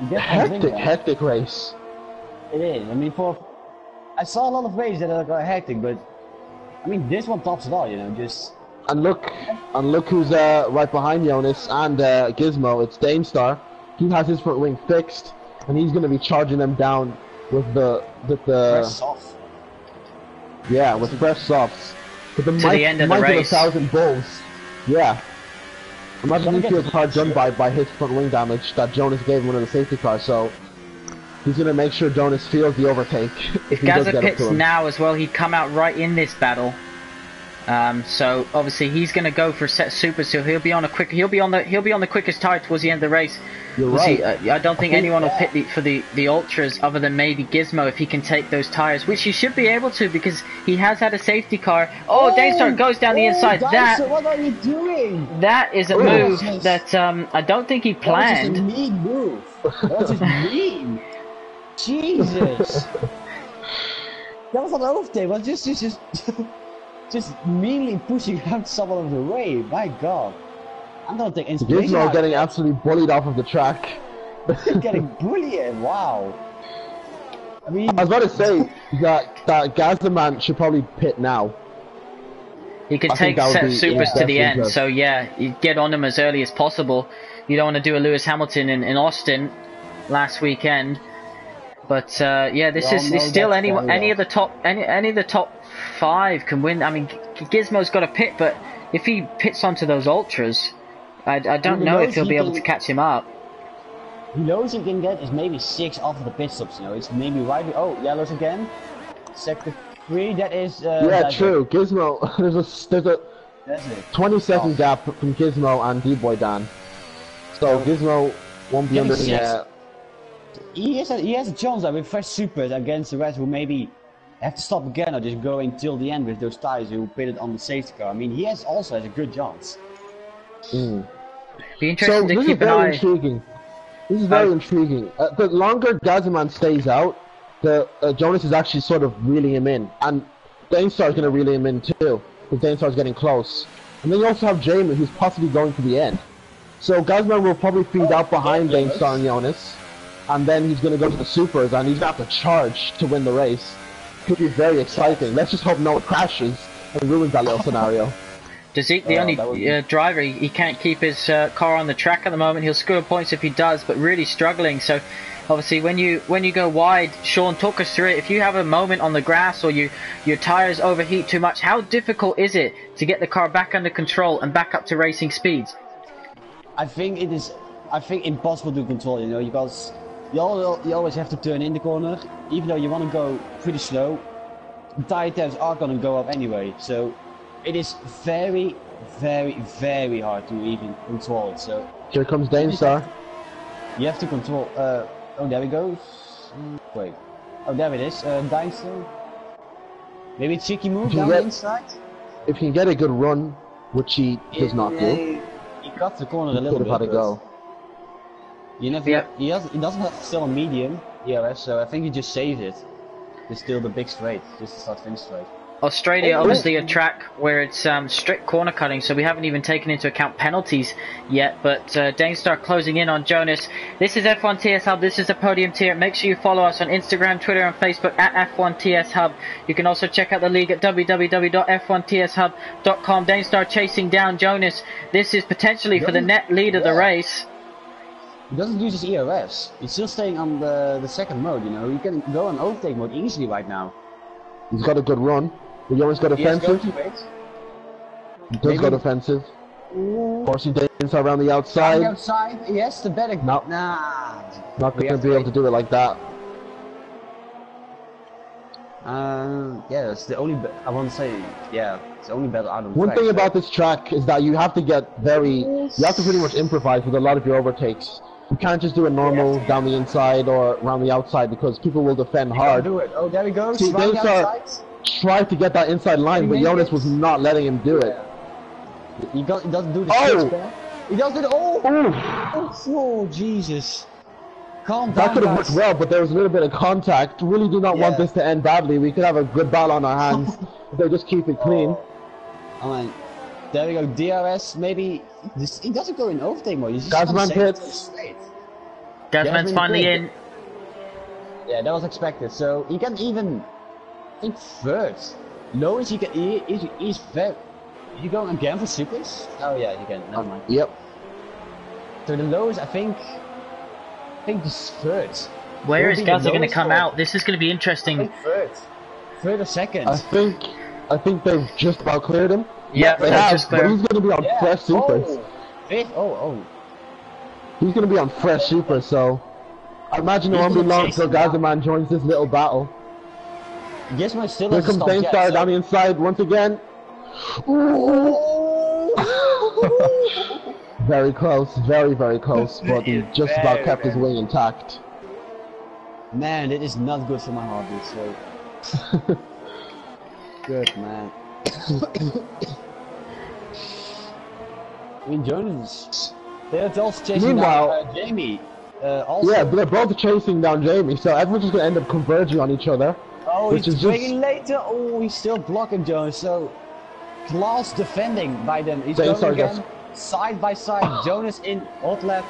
Hectic race. It is. I mean, I saw a lot of races that are hectic, but I mean, this one tops it all. You know, just. And look who's right behind Jonas and Gizmo. It's Danestar. He has his front wing fixed, and he's going to be charging them down with the fresh soft. Yeah, with fresh softs. With the the end of the race. 1,000 bulls. Yeah. Imagine he feels hard done by his front wing damage that Jonas gave him one of the safety cars. So he's going to make sure Jonas feels the overtake. If Gaza pits now as well, he'd come out right in this battle. So obviously he's going to go for set super, so he'll be on the quickest tire towards the end of the race. You're right. I don't think anyone will pit for the ultras other than maybe Gizmo if he can take those tires, which he should be able to because he has had a safety car. Oh, Daystar goes down the inside. Daystar, what are you doing? That is a move that I don't think he planned. That was just a mean move. That was just mean. Jesus. That was not an overtake. It was just meanly pushing out someone of the way. My God. I'm gonna take inspiration. Gizmo getting absolutely bullied off of the track. Getting bullied. Wow. I mean, I was about to say that Gazman should probably pit now. He can take set supers to the end, so yeah, you get on him as early as possible. You don't want to do a Lewis Hamilton in Austin last weekend. But yeah, this is still any of the top 5 can win. I mean, Gizmo's got a pit, but if he pits onto those ultras, I don't know if he'll be able to catch him up. He knows he can get is maybe 6 after the pit stops. You know, it's maybe right. Oh, yellows again. Sector 3. That is. Yeah, true. Gizmo. There's a 20-second gap from Gizmo and D-Boy Dan. So Gizmo won't be under the. He has a chance with fresh supers against the rest who maybe have to stop again or just go until the end with those tires who pitted on the safety car. I mean, he also has a good chance. Be interesting to keep an eye. Intriguing. This is very intriguing. The longer Gazaman stays out, the Jonas is actually sort of reeling him in, and Danestar's going to reel him in too, because Danestar's getting close. And then you also have Jamie, who's possibly going to the end. So Gazaman will probably feed out behind Danestar and Jonas, and then he's going to go to the supers, and he's going to have to charge to win the race. Could be very exciting. Let's just hope no one crashes and ruins that little scenario. Dazik, the only driver, he can't keep his car on the track at the moment. He'll score points if he does, but really struggling. So Obviously, when you go wide, Sean, talk us through it. If you have a moment on the grass or your tires overheat too much, how difficult is it to get the car back under control and back up to racing speeds? I think it is, impossible to control, you know, because you always have to turn in the corner, even though you want to go pretty slow. Tire temps are going to go up anyway, so it is very, very, very hard to even control it. So here comes Danestar. You have to control. Oh, there we go. Wait. Oh, there it is. Danestar. Maybe a cheeky move down the inside. If he can get a good run, which he does not do. He cut the corner a little bit. Had to go. You never. He doesn't have still a medium ERS, so I think he just saved it. It's still the big straight, just to start finish straight. Australia, obviously a track where it's strict corner cutting, so we haven't even taken into account penalties yet. But Danestar closing in on Jonas. This is F1 TS Hub. This is the Podium tier. Make sure you follow us on Instagram, Twitter, and Facebook at F1 TS Hub. You can also check out the league at www.f1tshub.com. Danestar chasing down Jonas. This is potentially for the net lead of the race. He doesn't use his ERS. He's still staying on the second mode. You know, he can go on overtake mode easily right now. He's got a good run. He always got offensive. He does go defensive. Forcing Danestar around the outside. Yes, the better. No. Nah. Not going to be able to do it like that. Yeah, that's the only. I want to say, yeah, it's the only battle out of the One track, thing about this track is that you have to get you have to pretty much improvise with a lot of your overtakes. You can't just do it normal down the inside or around the outside because people will defend hard. Do it. Oh, there we go. See, Danestar tried to get that inside line, but Jonas was not letting him do it. He doesn't do the switch there. He does it. Oh, Jesus. Calm down, that could have worked well, but there was a little bit of contact. Really do not want this to end badly. We could have a good battle on our hands if they just keep it clean. There we go. DRS, maybe. He doesn't go in overtake mode. Gazman hits. Gazman's finally in. Yeah, that was expected. So he can even. I think third. Lowest he can. He's very. You going again for supers? Oh yeah, you can. Never mind. Yep. So the lowest, I think this third. Where is Gaza going to come out? This is going to be interesting. I think third or second. I think they've just about cleared him. Yeah, they have. Just but he's going to be on fresh supers. He's going to be on fresh supers, so I imagine it won't be long until Gazaman joins this little battle. Yes, my still. Here comes Danestar down the inside once again. Very close, very, very close, but he just about kept his wing intact. Man, it is not good for my heartbeat, so... Good, man. I mean, Jonas... They're also chasing down Jamie. Also. Yeah, but they're both chasing down Jamie, so everyone's just going to end up converging on each other. Oh, he's bringing later. Oh, he's still blocking Jonas, so... Class defending by them. He's going again. Side by side, Jonas in hot lap.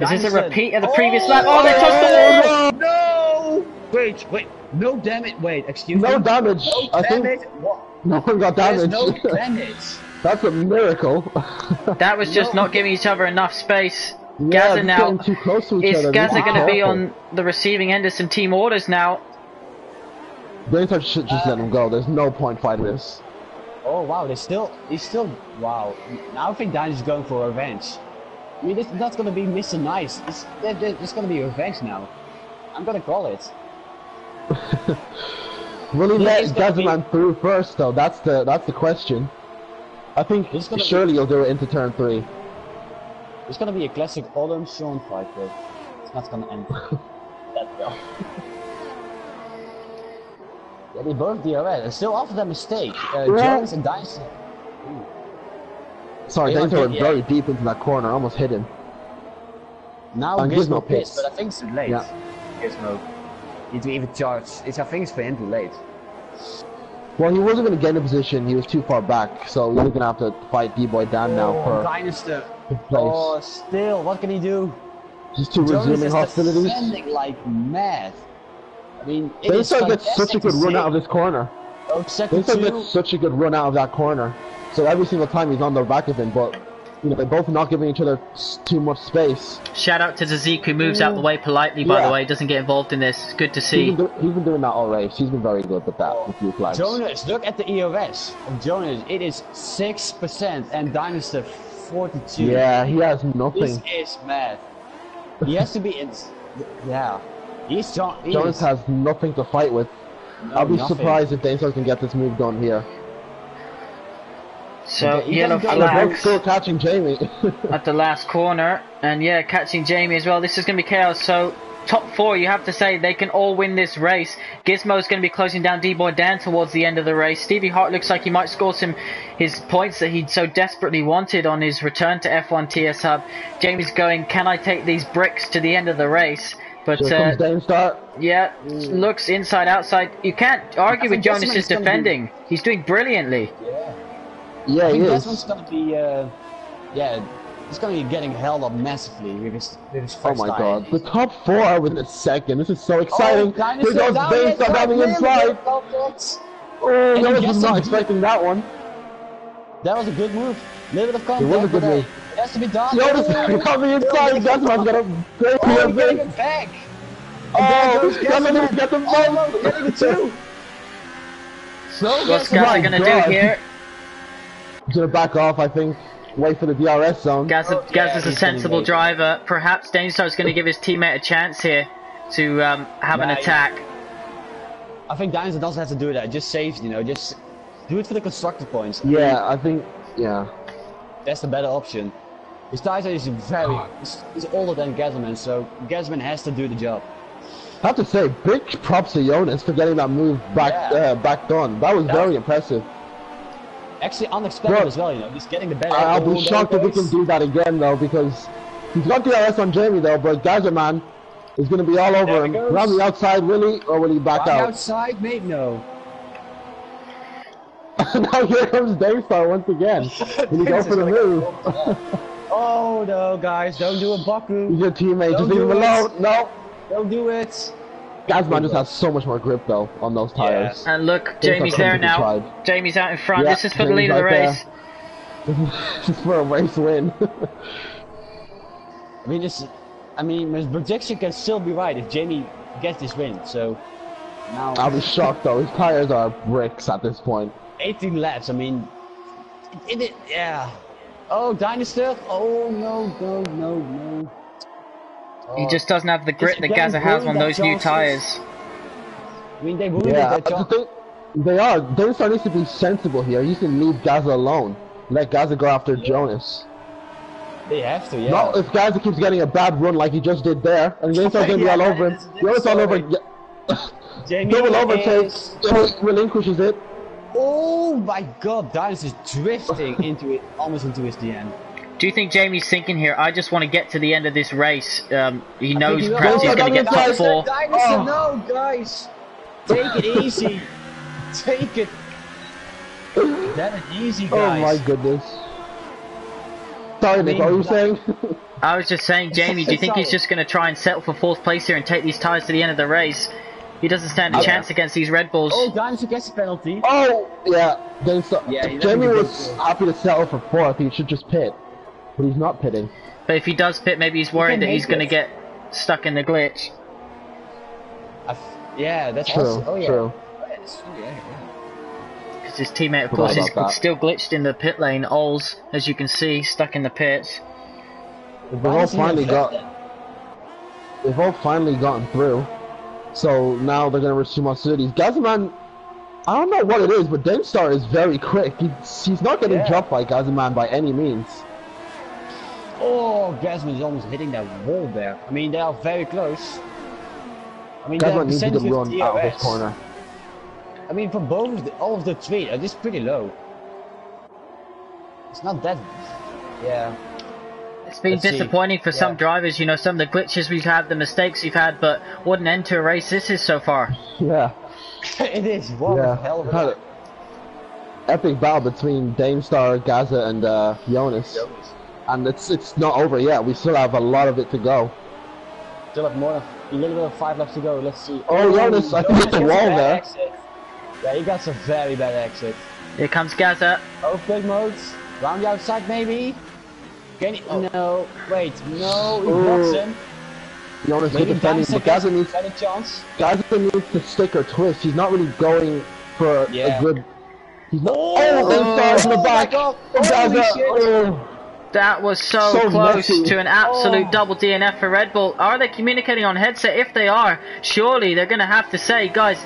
Is this a repeat of the previous lap? Oh, they touched the No! wall! Wait, no damage. Wait, excuse me. No damage. No damage. What? No one got damage. No damage. That's a miracle. That was just not giving each other enough space. Yeah, Gaza now. Too close to each is other. Gaza going to be on the receiving end of some team orders now? Danestar should just let him go. There's no point fighting this. Oh wow, he's still, wow. Now I think Danny's going for revenge. I mean, that's gonna be Mr. Nice. It's gonna be revenge now. I'm gonna call it. Will he let Gazaman through first though? That's the question. I think surely he'll do it into turn 3. It's gonna be a classic Autumn Sean fight, but it's not gonna end that well. Yeah, they both DRS. Still after that mistake. Jones and Dice. Sorry, Danestar went very deep into that corner. Almost hit him. Now Gizmo pissed, but I think it's too late. Yeah. Gizmo. Need to even charge. I think it's for him too late. Well, he wasn't going to get in a position. He was too far back, so he's going to have to fight D-Boy Dan now for Dynasty. place. Oh, still, what can he do? Just to resuming hostilities. Defending like mad. I mean, Danestar gets such a good run out of this corner. Danestar gets such a good run out of that corner. So every single time he's on the back of him, but You know, they're both not giving each other too much space. Shout out to Zazik, who moves out the way politely, by the way, doesn't get involved in this. It's good to see. He's been doing that all race. He's been very good with that, with few flags. Jonas, look at the EOS of Jonas. It is 6% and Dynasty 42. Yeah, he has nothing. This is mad. He has to be in. Yeah. Jonas has nothing to fight with. No, I'll be nothing. surprised if Dainstar can get this move done here. So, yellow And they're both flags still catching Jamie. at the last corner. And yeah, catching Jamie as well. This is going to be chaos. So, top 4, you have to say, they can all win this race. Gizmo's going to be closing down D-Boy Dan towards the end of the race. Stevie Hart looks like he might score his points that he so desperately wanted on his return to F1 TS Hub. Jamie's going, can I take these bricks to the end of the race? But Here comes Dainstar. yeah, looks inside, outside. You can't argue with Jonas's defending. He's doing brilliantly. Yeah, I he think is. this one's gonna be, he's gonna be getting held up massively with his Oh first my tire. god, the top 4 are within a second. This is so exciting. Oh, Here goes Dainstar down the inside. Oh, And he Jonas gets was not some- expecting that one. That was a good move. A little bit of contact. It was a good but, move. It has to be done. Jonas on the inside. Gazman's got a great Oh, he's getting POV. it back. Oh, Gazman Gazman got the almost getting it too. So What's Gazman- Gaza going to do God. here? He's gonna back off, I think. Wait for the DRS zone. Gaza's a he's sensible gonna driver. Perhaps Dainstar's going to give his teammate a chance here to have an Nah, attack. I think Dynasty doesn't have to do that. Just save, just do it for the constructor points. Yeah, I think. Yeah. That's the better option. His tire is he's older than Gazman, so Gazman has to do the job. I have to say, big props to Jonas for getting that move back done. That was very impressive. Actually unexpected Bro, as well, just getting the better. I'll be shocked if we can do that again though, because he's got DRS on Jamie though, but Gazman is going to be all over There him. he goes. Around the outside, will he, or will he back out? Outside, mate, no. Now here comes Dainstar once again. Will he go for the move? Oh no, guys, don't do a Baku. He's your teammate, Don't just leave him do it. alone. No. Don't do it. Gazman just has so much more grip though on those tires. And look, Jamie's there now. tried. Jamie's out in front. Yeah, This is for the Jamie's lead of the right race. Just for a race win. I mean, his projection can still be right if Jamie gets this win. So now I'll be shocked though. His tires are bricks at this point. 18 laps. I mean, yeah. Oh, Dynasty. Oh no. He just doesn't have the grip that again Gaza has on ruined those that new chances. tyres. I mean, they ruined Yeah, that the job. thing, they are. Dainstar needs to be sensible here. He needs to leave Gaza alone. Let Gaza go after Jonas. They have to, yeah. Not if Gaza keeps getting a bad run like he just did there, and Dainstar's gonna be all over him. Jonas all over. Jamie Double overtake. is- Relinquishes it. Oh my God, Dynasty is drifting into it, almost into his DN. Do you think Jamie's thinking here, I just want to get to the end of this race? He knows he will. perhaps he's Oh, going to get top Dynasty, 4. Dynasty, Oh. no, guys. Take it easy. Take it. That is easy, Oh guys. my goodness. Sorry, Nick, what were you saying? I was just saying, Jamie, do you think he's Solid. just going to try and settle for 4th place here and take these tyres to the end of the race? He doesn't stand a chance against these Red Bulls. Oh, Dynasty gets a penalty. Oh, yeah. Yeah, he Jamie doesn't was happy to settle for 4th. He should just pit. But he's not pitting. But if he does pit, maybe he's worried can that he's make going to it. get stuck in the glitch. Yeah, that's True, also. Oh, yeah. true. Yeah. Because his teammate, of Forgot course, is about that. still glitched in the pit lane. Ols, as you can see, stuck in the pits. They've all finally gotten through. So now they're gonna resume hostilities. Gazaman, I don't know what it is, but Dainstar is very quick. He's not getting Yeah. dropped by Gazaman by any means. Oh, Gazman is almost hitting that wall there. I mean, they are very close. I mean, Gazaman needs to percentage run with out of this DRS. corner. I mean, for all of the three, it is pretty low. It's not that. Yeah. It's been Let's see. disappointing for some Yeah. drivers, you know, some of the glitches we've had, the mistakes we've had, but what an end to a race this is so far. Yeah, It is. What yeah. a hell of Had a an epic battle between Dainstar, Gaza, and Jonas. And it's not over yet. We still have a lot of it to go. Still have more, a little bit of 5 laps to go. Let's see. Oh, Jonas, I think it's a gets wall bad there. exit. Yeah, he got some very bad exit. Here comes Gaza. Oh, quick modes. Round the outside, maybe. Can he? Oh. No, wait, no, he blocks him. Jonas good Maybe defending, but Gaza needs a chance. to stick or twist. He's not really going for a good. He's not. Daystar's in the back. My God. Gaza. Holy That was so close messy. to an absolute double DNF for Red Bull. Are they communicating on headset? If they are, surely they're going to have to say, guys,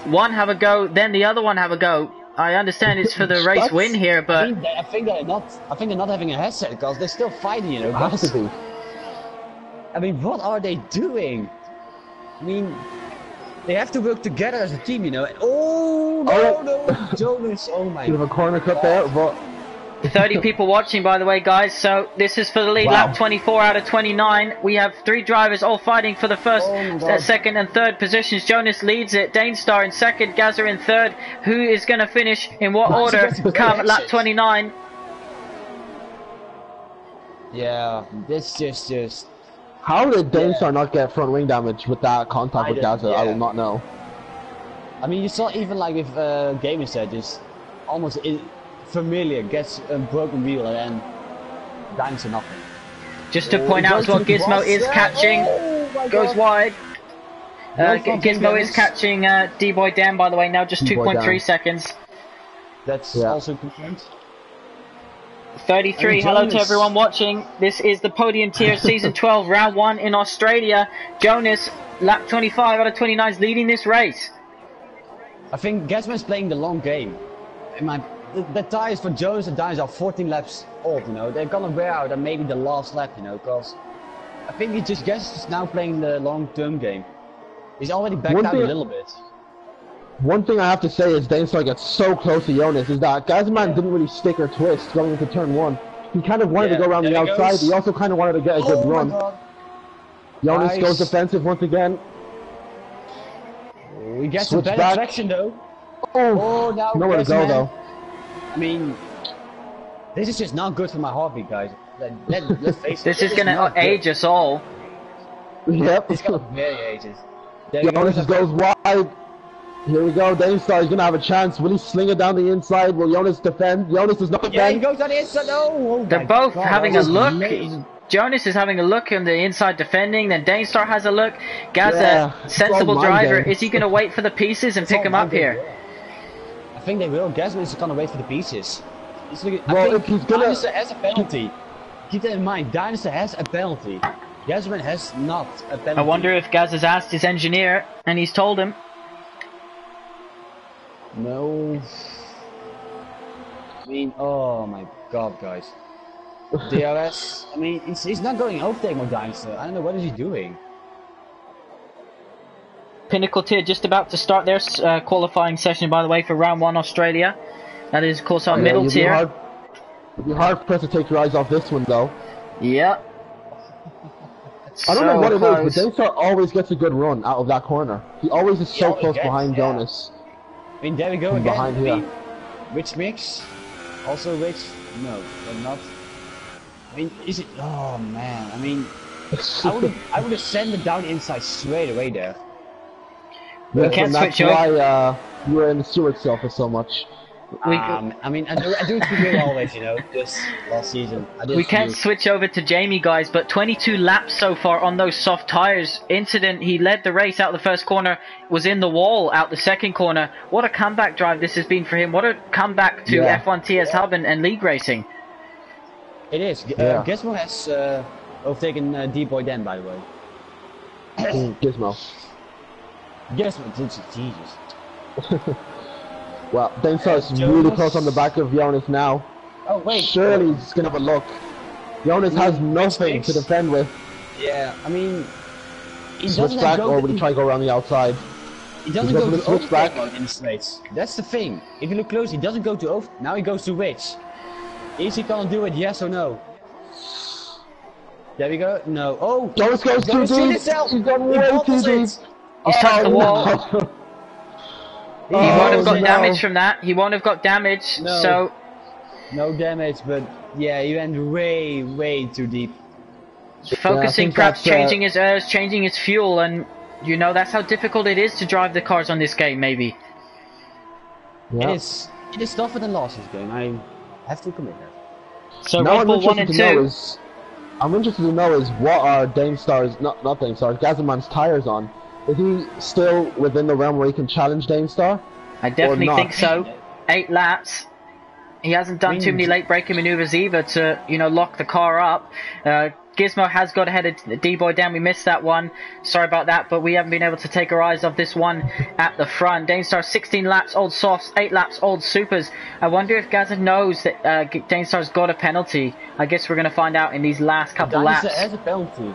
one have a go, then the other one have a go. I understand it's for the race win here, but I think they're not. I think they're not having a headset because they're still fighting. You know, has to be. I mean, what are they doing? I mean, they have to work together as a team, you know. Oh no, Jonas! Oh my! You have a corner cut there, but 30 people watching, by the way, guys. So this is for the lead lap 24 out of 29. We have 3 drivers all fighting for the first, second, and third positions. Jonas leads it. Danestar in second. Gaza in third. Who is going to finish in what order? Come lap 29. Yeah, this just. How did Danestar not get front wing damage with that contact with Gaza? I will not know. I mean, you saw even like with Gaming said, just almost familiar gets a broken wheel and then dimes to nothing. Just to point out as well, Gizmo is catching, goes wide. Gizmo is catching D-Boy Dan, by the way, now just 2.3 seconds. That's also confirmed. 33, hello to everyone watching. This is the Podium Tier Season 12, Round 1 in Australia. Jonas, lap 25 out of 29 is leading this race. I think Gasman's playing the long game. The tires for Jonas and Dimes are 14 laps old, you know. They're gonna wear out at maybe the last lap, you know, because I think Gas is now playing the long-term game. He's already backed out a little bit. One thing I have to say is Danestar gets so close to Jonas is that Gazman didn't really stick or twist going into turn 1. He kind of wanted to go around the outside. He also kind of wanted to get a good run. Jonas goes defensive once again. He gets a better direction though. Now nowhere to go though. I mean, this is just not good for my heartbeat, guys. Let's face it. This is gonna age us all. Yep. It's gonna very ages. Jonas goes wide. Here we go, Danestar is going to have a chance. Will he sling it down the inside? Will Jonas defend? Jonas does not defend. Yeah, he goes on the inside. They're both having a look. Jonas is having a look on the inside defending, then Danestar has a look. Gaza, sensible driver. Is he going to wait for the pieces and pick him up here? I think they will. Gasman is going to wait for the pieces. Well, if he's going to... has a penalty. Keep that in mind. Dinosaur has a penalty. Gasman has not a penalty. I wonder if Gaz has asked his engineer and he's told him. No. I mean, oh my god, guys. DRS, I mean, he's not going overtake more Dinosaur. I don't know, what is he doing? Pinnacle Tier just about to start their qualifying session, by the way, for round 1 Australia. That is, of course, our middle tier. It'd be hard pressed to take your eyes off this one, though. Yep. I don't know what it is, but Danestar always gets a good run out of that corner. He always is so close behind Jonas. I mean, there we go again. Behind here. Which mix? Also which? No, but not. I mean, is it? Oh man, I mean, I would have sent it down inside straight away there. We can't switch over. That's why you were in the Stewart cell for so much. I mean, I do it for you always, you know, just last season. We can't switch over to Jamie, guys, but 22 laps so far on those soft tires. Incident, he led the race out the first corner, was in the wall out the second corner. What a comeback drive this has been for him. What a comeback to F1 TS Hub and league racing. It is. Gizmo has overtaken D-Boy Dan, by the way. Gizmo. Gizmo, Jesus. Well, Danestar is really close on the back of Jonas now. Oh, wait. Surely he's going to have a look. Jonas has nothing to defend with. Yeah, I mean... He switch back, or would he try to go around the outside? He doesn't go to switch back in straights. That's the thing. If you look close, he doesn't go to over. Now he goes to which? Is he gonna do it, yes or no? There we go. No. Oh! Jonas goes too deep! He's gone way too deep! He's touched the wall. He won't have got damage from that. He won't have got damage, so... No damage, but yeah, he went way, way too deep. Focusing, perhaps changing his airs, changing his fuel, and you know, that's how difficult it is to drive the cars on this game, maybe. Yeah. It is tougher than last year's game, I have to commit that. So Now Red Bull 1 and 2. I'm interested to know is what are not Damestar's, Gazzaman's tires on? Is he still within the realm where he can challenge Damestar? I definitely think so. 8 laps. He hasn't done too many late braking maneuvers either to, you know, lock the car up. Gizmo has got ahead of D-Boy Dan. We missed that one. Sorry about that, but we haven't been able to take our eyes off this one at the front. Damestar 16 laps, old softs, 8 laps, old supers. I wonder if Gazza knows that Damestar's got a penalty. I guess we're going to find out in these last couple laps. Dynastar has a penalty.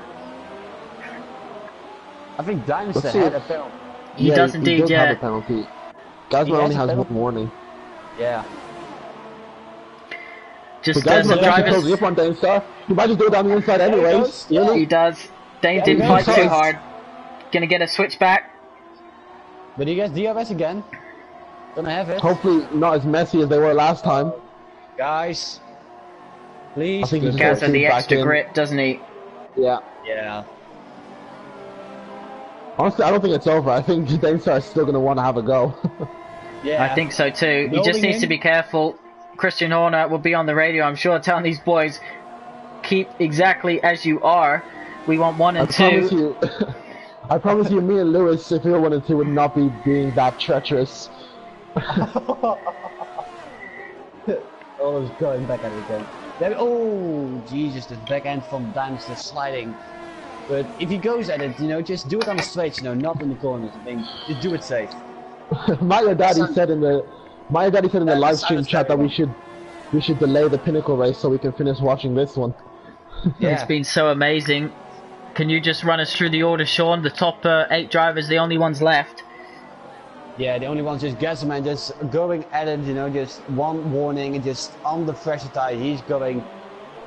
I think Dynastar had a penalty. He does indeed, he does have a penalty. Gazma only has one warning. Yeah. Just the drivers. Up on Damestar. He might just do it down the inside anyways. He does. Dane didn't fight too hard. Gonna get a switch back. But you guys DRS again? Gonna have it. Hopefully not as messy as they were last time. Guys, please. I think he has the extra grip, doesn't he? Yeah. Yeah. Honestly, I don't think it's over. I think Damestar is still gonna want to have a go. Yeah. I think so too. He just needs to be careful. Christian Horner will be on the radio, I'm sure, telling these boys, keep exactly as you are. We want 1 and 2. I promise you, me and Lewis, if we were 1 and 2, would not be being that treacherous. Always going back at it again. Oh, Jesus, the back end from Dynastar sliding. But if he goes at it, you know, just do it on the straights, you know, not in the corners. I think just do it safe. My daddy said in the live stream chat that we should delay the Pinnacle race so we can finish watching this one. Yeah. It's been so amazing. Can you just run us through the order, Sean? The top 8 drivers, the only ones left. Yeah, the only ones just Gasman just going at it, you know, just one warning and just on the fresher tire. He's going,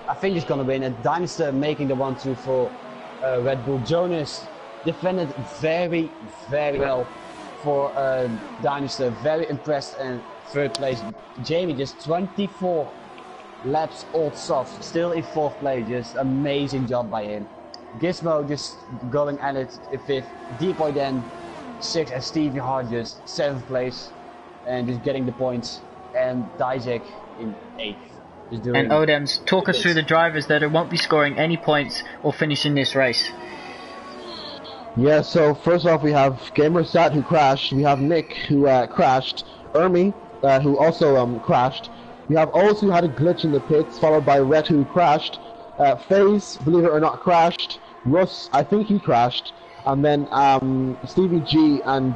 I think he's gonna win. And Dynastar making the 1-2 for Red Bull. Jonas defended very, very well for Dynastar. Very impressed and 3rd place. Jamie just 24 laps old soft, still in 4th place. Just amazing job by him. Gizmo just going at it in 5th. D-Boy then 6th, and Stevie Hart just 7th place and just getting the points. And Dijak in 8th. And Odems, talk us through the drivers that won't be scoring any points or finishing this race. Yeah, so first off we have Gamersat who crashed, we have Nick who crashed, Ermi who also crashed, we have Oz who had a glitch in the pits, followed by Rhett who crashed, FaZe, believe it or not, crashed, Russ, I think he crashed, and then Stevie G and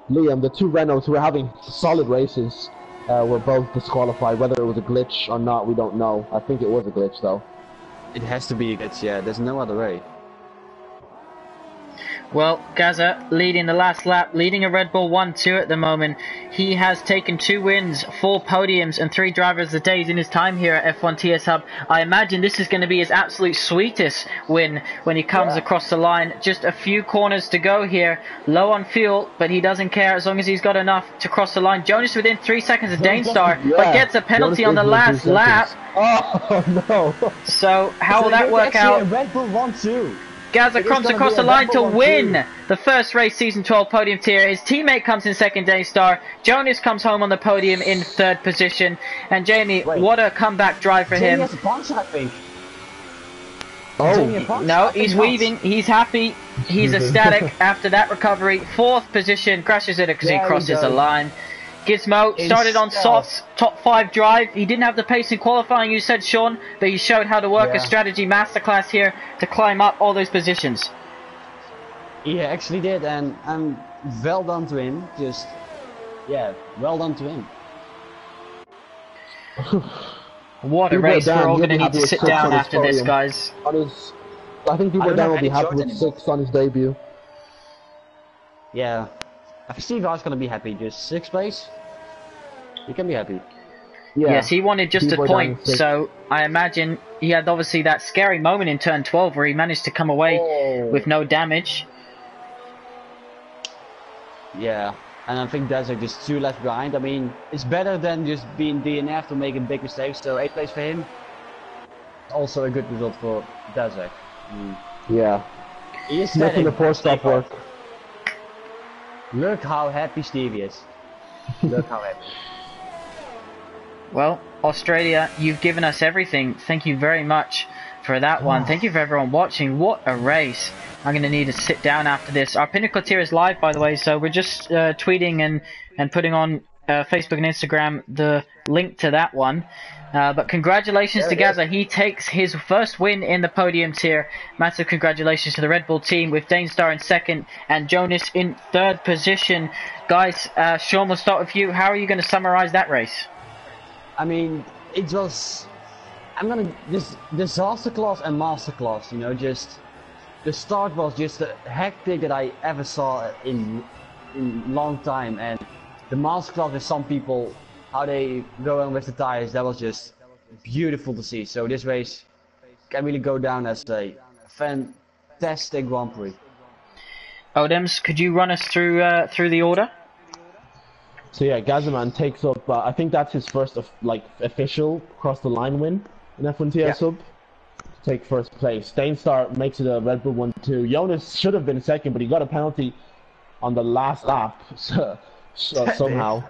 Liam, the 2 Renaults who were having solid races, were both disqualified. Whether it was a glitch or not, we don't know. I think it was a glitch though. It has to be a glitch, yeah, there's no other way. Well, Gaza leading the last lap, leading a Red Bull 1-2 at the moment. He has taken 2 wins, 4 podiums and 3 drivers of the days in his time here at F1 TS Hub. I imagine this is going to be his absolute sweetest win when he comes across the line. Just a few corners to go here, low on fuel, but he doesn't care as long as he's got enough to cross the line. Jonas within 3 seconds of Damestar, but gets a penalty on the last lap. Oh no! So how will that work out? Red Bull 1-2. Gaza comes across the line to win the first race season 12 podium tier. His teammate comes in 2nd, Daystar. Jonas comes home on the podium in 3rd position. And Jamie, what a comeback drive for him. Has a puncture, I think. No, he's weaving. He's happy. He's ecstatic after that recovery. 4th position, crashes it because he crosses the line. Gizmo started on softs, top 5 drive. He didn't have the pace in qualifying, you said, Sean, but he showed how to work a strategy masterclass here to climb up all those positions. He actually did, and well done to him. Just, well done to him. What a race. We're all going to need to sit down after this, guys. I think people down will be happy with 6 on his debut. Yeah. I think Steve R's gonna be happy, just 6th place. He can be happy. Yeah. Yes, he wanted just a point, so I imagine he had obviously that scary moment in turn 12 where he managed to come away with no damage. Yeah, and I think Desert just 2 left behind. I mean, it's better than just being DNF to making big mistakes, so 8th place for him. Also a good result for Desert. Yeah. He is making the 4-stop work. Look how happy Stevie is. Look how happy. Well, Australia, you've given us everything. Thank you very much for that one. Thank you for everyone watching. What a race. I'm going to need to sit down after this. Our Pinnacle tier is live, by the way, so we're just tweeting and putting on Facebook and Instagram the link to that one. But congratulations to Gaza. He takes his first win in the podium tier. Massive congratulations to the Red Bull team with Danestar in second and Jonas in third position. Guys, Sean, we'll start with you. How are you going to summarize that race? I mean, it was... this disaster-class and masterclass, you know, just... The start was just the hectic that I ever saw in long time, and the masterclass with some people, how they go on with the tires, that was just beautiful to see. So this race can really go down as a fantastic Grand Prix. Odems, could you run us through the order? So yeah, Gazaman takes up, I think that's his first official cross the line win in F1 TR sub. Take first place. Danestar makes it a Red Bull 1-2. Jonas should have been second, but he got a penalty on the last lap somehow.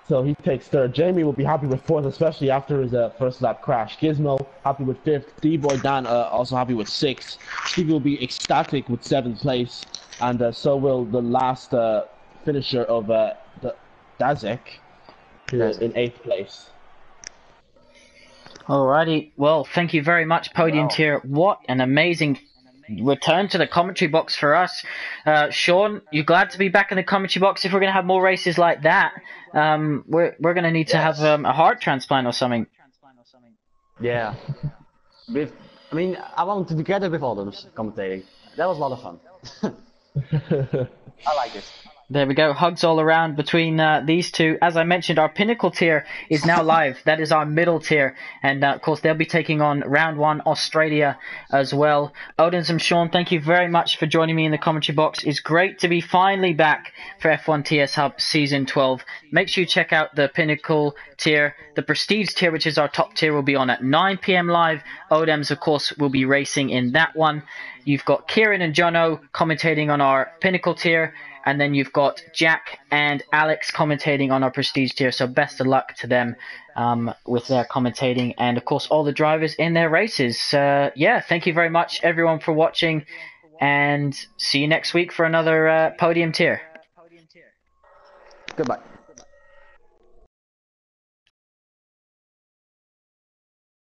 So he takes third. Jamie will be happy with fourth, especially after his first lap crash. Gizmo happy with fifth. D-Boy Dan also happy with sixth. Stevie will be ecstatic with seventh place, and so will the last finisher of the Dazek, who is in eighth place. Alrighty, well, thank you very much, Podium Tier. What an amazing return to the commentary box for us. Sean, you glad to be back in the commentary box? If we're going to have more races like that, we're going to need to have a heart transplant or something. Yeah. I wanted to be together with all them commentating. That was a lot of fun. I like it. There we go. Hugs all around between these two. As I mentioned, our Pinnacle tier is now live. That is our middle tier. And, of course, they'll be taking on Round 1 Australia as well. Odins and Sean, thank you very much for joining me in the commentary box. It's great to be finally back for F1 TS Hub Season 12. Make sure you check out the Pinnacle tier. The Prestige tier, which is our top tier, will be on at 9 p.m. live. Odems, of course, will be racing in that one. You've got Kieran and Jono commentating on our Pinnacle tier. And then you've got Jack and Alex commentating on our Prestige tier. So best of luck to them with their commentating. And, of course, all the drivers in their races. Thank you very much, everyone, for watching. And see you next week for another Podium tier. Goodbye.